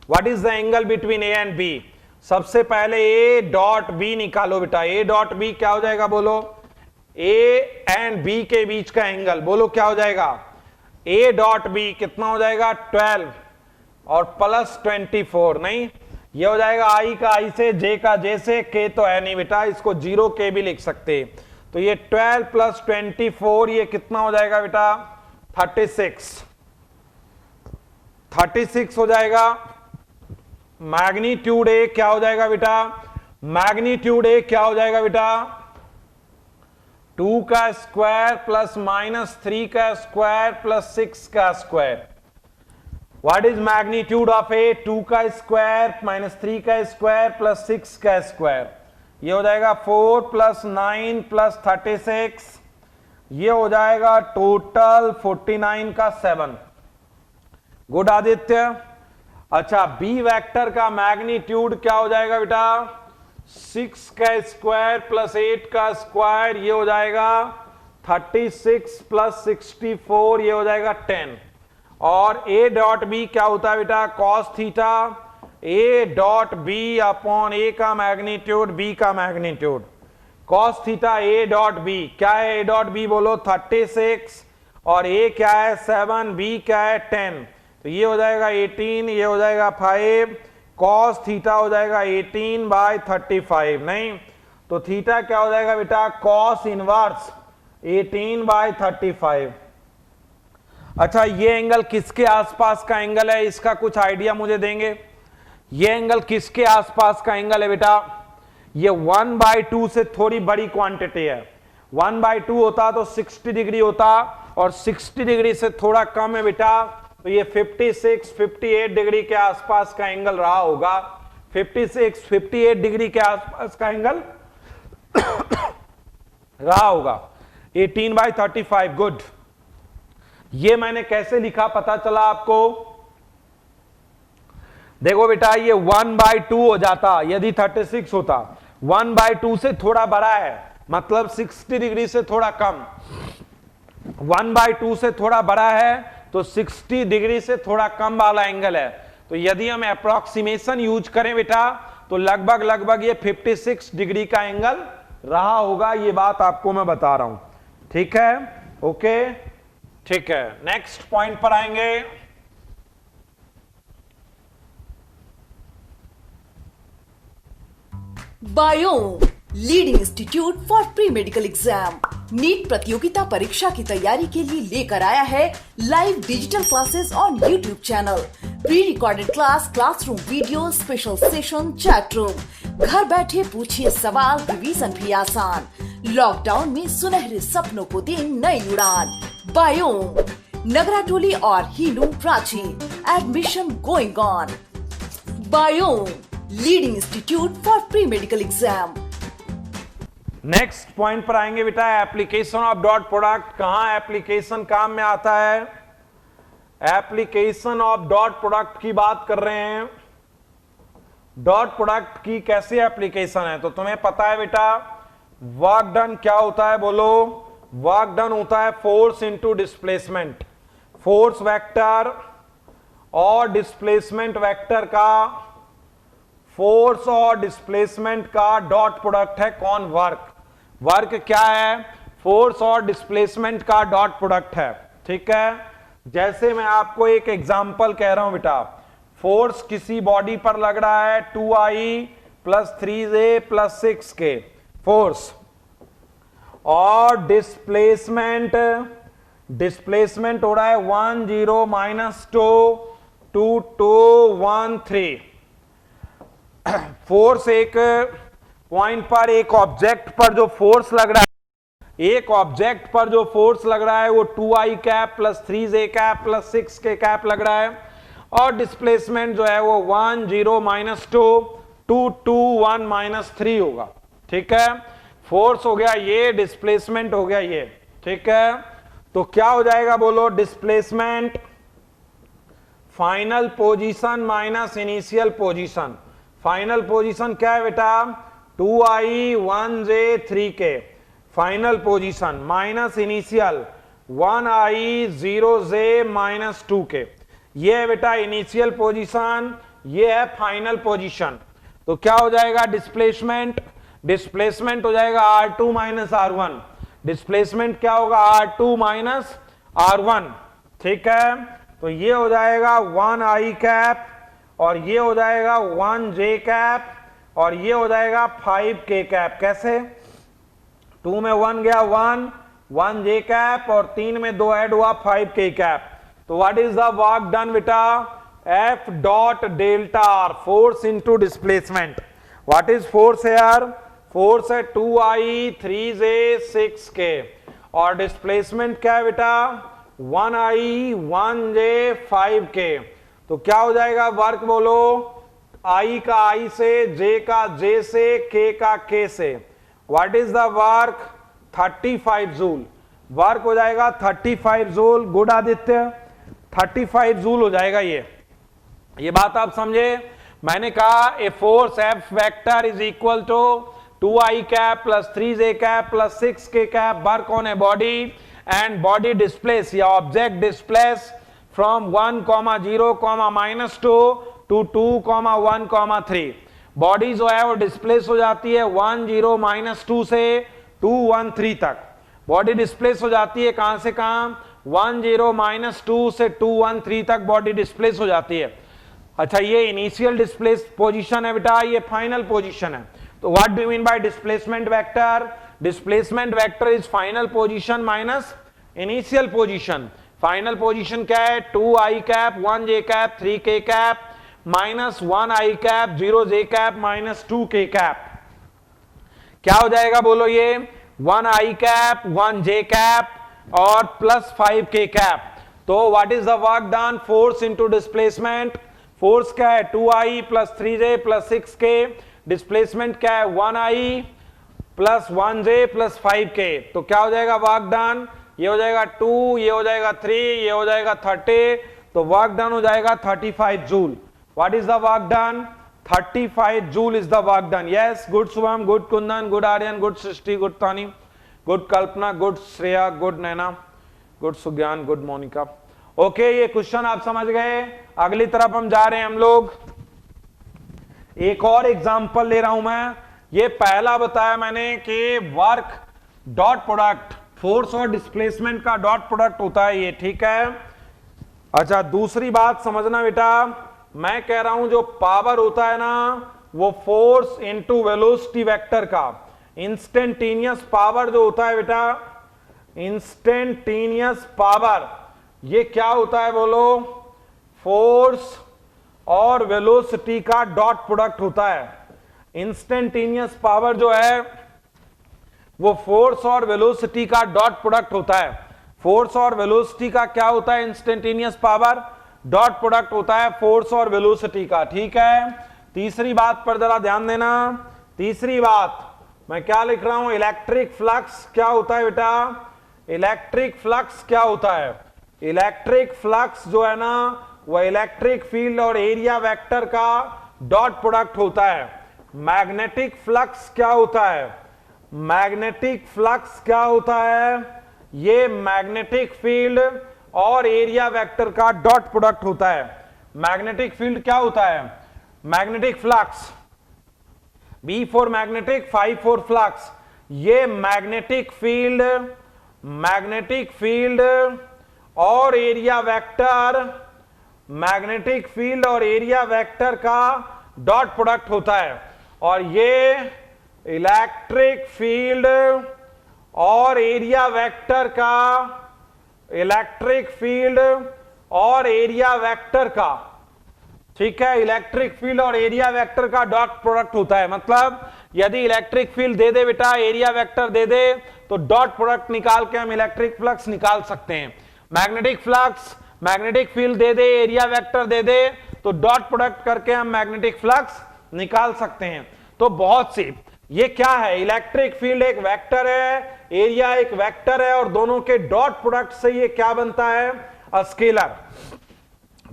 What is the angle between A and B? सबसे पहले ए डॉट बी निकालो बेटा। ए डॉट बी क्या हो जाएगा? बोलो, ए एंड बी के बीच का एंगल, बोलो क्या हो जाएगा? ए डॉट बी कितना हो जाएगा? 12 और प्लस 24, नहीं ये हो जाएगा आई का आई से, जे का जे से, के तो है नहीं बेटा, इसको 0 के भी लिख सकते। तो ये 12 प्लस 24 ये कितना हो जाएगा बेटा? 36 हो जाएगा। मैग्नीट्यूड ए क्या हो जाएगा बेटा? मैग्नीट्यूड ए क्या हो जाएगा बेटा? 2 का स्क्वायर प्लस माइनस 3 का स्क्वायर प्लस 6 का square. What is magnitude of A? 2 का स्क्वायर माइनस 3 का स्क्वायर प्लस 6 का स्क्वायर, ये हो जाएगा 4 प्लस 9 प्लस 36, ये हो जाएगा टोटल 49 का 7। गुड आदित्य। अच्छा, बी वेक्टर का मैग्नीट्यूड क्या हो जाएगा बेटा? 6 का स्क्वायर प्लस 8 का स्क्वायर, ये हो जाएगा 36 प्लस 64, ये हो जाएगा 10। और ए डॉट बी क्या होता है बेटा? Cos theta. A dot B upon A का मैग्नीट्यूड, बी का magnitude, cos theta A dot B. क्या है ए डॉट बी बोलो? 36, और ए क्या है? 7, बी क्या है? 10। तो ये हो जाएगा 18, ये हो जाएगा 5, कॉस थीटा हो जाएगा 18/35। नहीं तो थीटा क्या हो जाएगा बेटा? Cos inverse 18/35। अच्छा, ये एंगल किसके आसपास का एंगल है? इसका कुछ आइडिया मुझे देंगे। ये एंगल किसके आसपास का एंगल है बेटा? ये 1/2 से थोड़ी बड़ी क्वांटिटी है। 1/2 होता तो 60 डिग्री होता, और 60 डिग्री से थोड़ा कम है बेटा, तो ये 56-58 डिग्री के आसपास का एंगल रहा होगा। 56-58 डिग्री के आसपास का एंगल रहा होगा। 18/35। गुड। ये मैंने कैसे लिखा पता चला आपको? देखो बेटा, ये 1/2 हो जाता यदि 36 होता। 1/2 से थोड़ा बड़ा है, मतलब 60 डिग्री से थोड़ा कम। 1/2 से थोड़ा बड़ा है तो 60 डिग्री से थोड़ा कम वाला एंगल है। तो यदि हम अप्रोक्सीमेशन यूज करें बेटा, तो लगभग ये 56 डिग्री का एंगल रहा होगा। ये बात आपको मैं बता रहा हूं। ठीक है, ओके, ठीक है। नेक्स्ट पॉइंट पर आएंगे। Biyom, leading institute for pre medical exam, NEET प्रतियोगिता परीक्षा की तैयारी के लिए लेकर आया है live digital classes on YouTube channel, pre recorded class, classroom video, special session, chat room. घर बैठे पूछिए सवाल, रिवीजन भी आसान। लॉकडाउन में सुनहरे सपनों को दे नई उड़ान। बायोम, नगराटोली और हीलूम Ranchi, admission going on. Biome, leading institute for pre medical exam. Next point पर आएंगे बेटा, एप्लीकेशन ऑफ डॉट प्रोडक्ट। कहां एप्लीकेशन काम में आता है? एप्लीकेशन ऑफ डॉट प्रोडक्ट की बात कर रहे हैं। डॉट प्रोडक्ट की कैसी एप्लीकेशन है? तो तुम्हें पता है बेटा, वर्क डन क्या होता है? बोलो। वर्क डन होता है force into displacement. Force vector और डिस्प्लेसमेंट वेक्टर का, फोर्स और डिस्प्लेसमेंट का डॉट प्रोडक्ट है कौन? वर्क। वर्क क्या है? फोर्स और डिस्प्लेसमेंट का डॉट प्रोडक्ट है। ठीक है, जैसे मैं आपको एक एग्जांपल कह रहा हूं बेटा, फोर्स किसी बॉडी पर लग रहा है 2i + 3j + 6k फोर्स, और डिस्प्लेसमेंट हो रहा है 1 0 -2 2 2 1 3। फोर्स एक पॉइंट पर, एक ऑब्जेक्ट पर जो फोर्स लग रहा है, एक ऑब्जेक्ट पर जो फोर्स लग रहा है वो 2i cap + 3j cap + 6k cap लग रहा है, और डिस्प्लेसमेंट जो है वो 1 0 -2 2 2 1 -3 होगा। ठीक है, फोर्स हो गया ये, डिस्प्लेसमेंट हो गया ये। ठीक है, तो क्या हो जाएगा बोलो? Displacement final position minus initial position. Final position क्या है बेटा? 2i 1j 3k final position, minus initial 1i 0j -2k। ये है बेटा इनिशियल पोजीशन, ये है फाइनल पोजीशन। तो क्या हो जाएगा? डिस्प्लेसमेंट, डिस्प्लेसमेंट हो जाएगा R2 - R1। डिस्प्लेसमेंट क्या होगा? R2 - R1। ठीक है, तो ये हो जाएगा 1i कैप, और ये हो जाएगा 1j कैप, और ये हो जाएगा 5k कैप। कैसे? 2 में 1 गया 1, 1j कैप, और 3 में 2 ऐड हुआ 5k कैप। तो what is the work done बेटा? F dot delta R, force into displacement. What is force है यार? फोर्स है 2i 3j 6k, और डिस्प्लेसमेंट क्या है बेटा? 1i 1j 5k। तो क्या हो जाएगा वर्क बोलो, I का I से, J का J से, K का K से। What is the work? 35 joule. Work हो जाएगा 35 जूल। गुड आदित्य, 35 जूल हो जाएगा। ये बात आप समझे। मैंने कहा a force F vector is equal to 2I cap plus 3J cap plus 6K cap work on a body and body displace या object displace from 1, 0, -2 to 2, 1, 3। Body जो है वो डिस्प्लेस हो जाती है 1, 0, -2 से 2, 1, 3 तक। बॉडी डिस्प्लेस हो जाती है कहां से कहां? 1, 0, -2 से 2, 1, 3 तक बॉडी डिस्प्लेस हो जाती है। अच्छा, ये इनिशियल डिस्प्लेस पोजीशन है बेटा, ये फाइनल पोजीशन है। तो what do you mean by displacement vector? Displacement vector is final position minus initial position. Final position क्या है? 2I cap 1J cap 3K cap minus 1I cap 0J cap minus 2K cap. क्या हो जाएगा बोलो? ये 1I कैप 1J कैप और प्लस 5K कैप। तो what is the work done? Force into displacement. Force क्या है? 2I plus 3J plus 6K। Displacement क्या है? 1I plus 1J plus 5K। तो क्या हो जाएगा वर्क डन? ये हो जाएगा 2, ये हो जाएगा 3, ये हो जाएगा 30। तो वर्क डन हो जाएगा 35 joule. What is the work done? 35 joule is the work done. Yes, good Shubham, good Kundan, good Aryan, good Srishti, good Tani, good Kalpana, good Shreya, good Naina, good Sugyan, good Monika. Okay, ये क्वेश्चन आप समझ गए। अगली तरफ हम जा रहे हैं हम लोग। एक और एग्जांपल ले रहा हूं मैं। ये पहला बताया मैंने कि वर्क डॉट प्रोडक्ट, फोर्स और डिस्प्लेसमेंट का डॉट प्रोडक्ट होता है ये, ठीक है। अच्छा, दूसरी बात समझना बेटा, मैं कह रहा हूं जो पावर होता है ना, वो फोर्स इंटू वेलोसिटी वेक्टर का इंस्टेंटेनियस पावर जो होता है बेटा, इंस्टेंटेनियस पावर, ये क्या होता है बोलो? फोर्स और वेलोसिटी का डॉट प्रोडक्ट होता है। इंस्टेंटेनियस पावर जो है वो फोर्स और वेलोसिटी का डॉट प्रोडक्ट होता है। फोर्स और वेलोसिटी का क्या होता है? इंस्टेंटेनियस पावर डॉट प्रोडक्ट होता है फोर्स और वेलोसिटी का, ठीक है। तीसरी बात पर जरा ध्यान देना। तीसरी बात मैं क्या लिख रहा हूं? इलेक्ट्रिक फ्लक्स क्या होता है बेटा? इलेक्ट्रिक फ्लक्स क्या होता है? इलेक्ट्रिक फ्लक्स जो है ना, वह इलेक्ट्रिक फील्ड और एरिया वेक्टर का डॉट प्रोडक्ट होता है। मैग्नेटिक फ्लक्स क्या होता है? मैग्नेटिक फ्लक्स क्या होता है? ये मैग्नेटिक फील्ड और एरिया वेक्टर का डॉट प्रोडक्ट होता है। मैग्नेटिक फील्ड क्या होता है? Magnetic flux, B for magnetic, 5 for flux. ये मैग्नेटिक फील्ड और एरिया वेक्टर, मैग्नेटिक फील्ड और एरिया वेक्टर का डॉट प्रोडक्ट होता है। और ये इलेक्ट्रिक फील्ड और एरिया वेक्टर का, इलेक्ट्रिक फील्ड और एरिया वेक्टर का, ठीक है, इलेक्ट्रिक फील्ड और एरिया वेक्टर का डॉट प्रोडक्ट होता है। मतलब यदि इलेक्ट्रिक फील्ड दे दे बेटा, एरिया वेक्टर दे दे, तो डॉट प्रोडक्ट निकाल के हम इलेक्ट्रिक फ्लक्स निकाल सकते हैं। मैग्नेटिक फ्लक्स, मैग्नेटिक फील्ड दे दे, एरिया वेक्टर दे दे, तो डॉट प्रोडक्ट करके हम मैग्नेटिक फ्लक्स निकाल सकते हैं। तो बहुत सी, ये क्या है? इलेक्ट्रिक फील्ड एक वेक्टर है, एरिया एक वेक्टर है, और दोनों के डॉट प्रोडक्ट से ये क्या बनता है? स्केलर।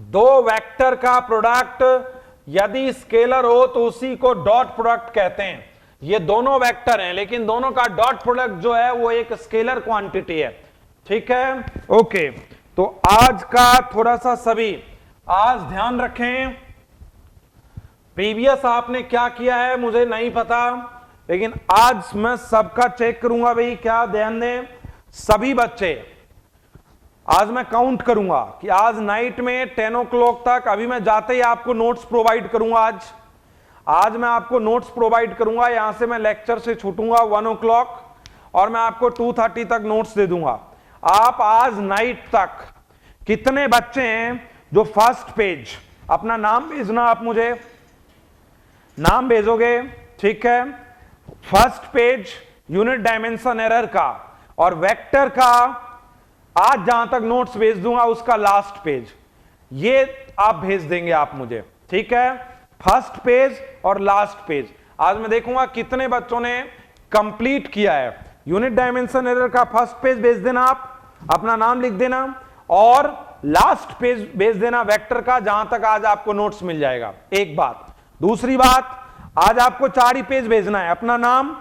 दो वेक्टर का प्रोडक्ट यदि स्केलर हो तो उसी को डॉट प्रोडक्ट कहते हैं। ये दोनों वेक्टर हैं, लेकिन दोनों का डॉट प्रोडक्ट जो है वो एक स्केलर क्वांटिटी है, ठीक है। ओके, तो आज का थोड़ा सा सभी आज ध्यान रखें। प्रीवियस आपने क्या किया है मुझे नहीं पता, लेकिन आज मैं सबका चेक करूंगा भाई, क्या ध्यान दें सभी बच्चे। आज मैं काउंट करूंगा कि आज नाइट में 10 o'clock तक, अभी मैं जाते ही आपको नोट्स प्रोवाइड करूंगा। आज मैं आपको नोट्स प्रोवाइड करूंगा। यहां से मैं लेक्चर से छूटूंगा 1 o'clock और मैं आपको 2:30 तक नोट्स दे दूंगा। आप आज नाइट तक कितने बच्चे हैं जो फर्स्ट पेज, अपना नाम भेजना, आप मुझे नाम भेजोगे, ठीक है। First page unit dimension error का और वेक्टर का आज जहां तक नोट्स भेज दूंगा उसका लास्ट पेज, ये आप भेज देंगे आप मुझे, ठीक है। फर्स्ट पेज और लास्ट पेज आज मैं देखूंगा कितने बच्चों ने कंप्लीट किया है। यूनिट डायमेंशन एरर का फर्स्ट पेज भेज देना, आप अपना नाम लिख देना, और लास्ट पेज भेज देना वेक्टर का, जहां तक आज आपको नोट्स मिल जाएगा। एक बात। दूसरी बात, आज आपको 4 ही पेज भेजना है, अपना नाम,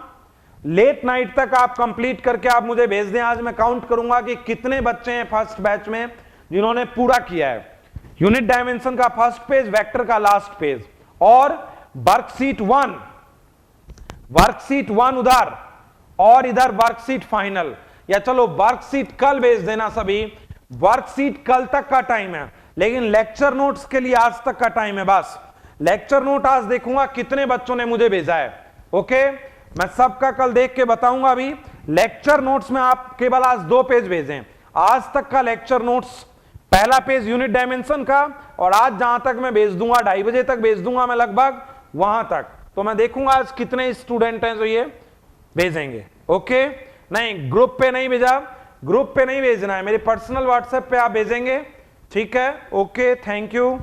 लेट नाइट तक आप कंप्लीट करके आप मुझे भेज दें। आज मैं काउंट करूंगा कि कितने बच्चे हैं फर्स्ट बैच में जिन्होंने पूरा किया है यूनिट डायमेंशन का फर्स्ट पेज, वेक्टर का लास्ट पेज, और वर्कशीट 1 उधर, और इधर वर्कशीट फाइनल। या चलो वर्कशीट कल भेज देना सभी, वर्कशीट कल तक का टाइम है, लेकिन लेक्चर नोट्स के लिए आज तक का टाइम है। बस लेक्चर नोट आज देखूंगा कितने बच्चों ने मुझे भेजा है। ओके, मैं सबका कल देख के बताऊंगा। अभी लेक्चर नोट्स में आप केवल आज 2 पेज भेजें। आज तक का लेक्चर नोट्स, पहला पेज यूनिट डायमेंशन का, और आज जहां तक मैं भेज दूंगा 2:30 बजे तक भेज दूंगा मैं लगभग, वहां तक। तो मैं देखूंगा आज कितने स्टूडेंट हैं जो ये भेजेंगे। ओके, नहीं ग्रुप पे नहीं भेजा, ग्रुप पे नहीं भेजना है, मेरे पर्सनल व्हाट्सएप पे आप भेजेंगे, ठीक है। Okay, thank you.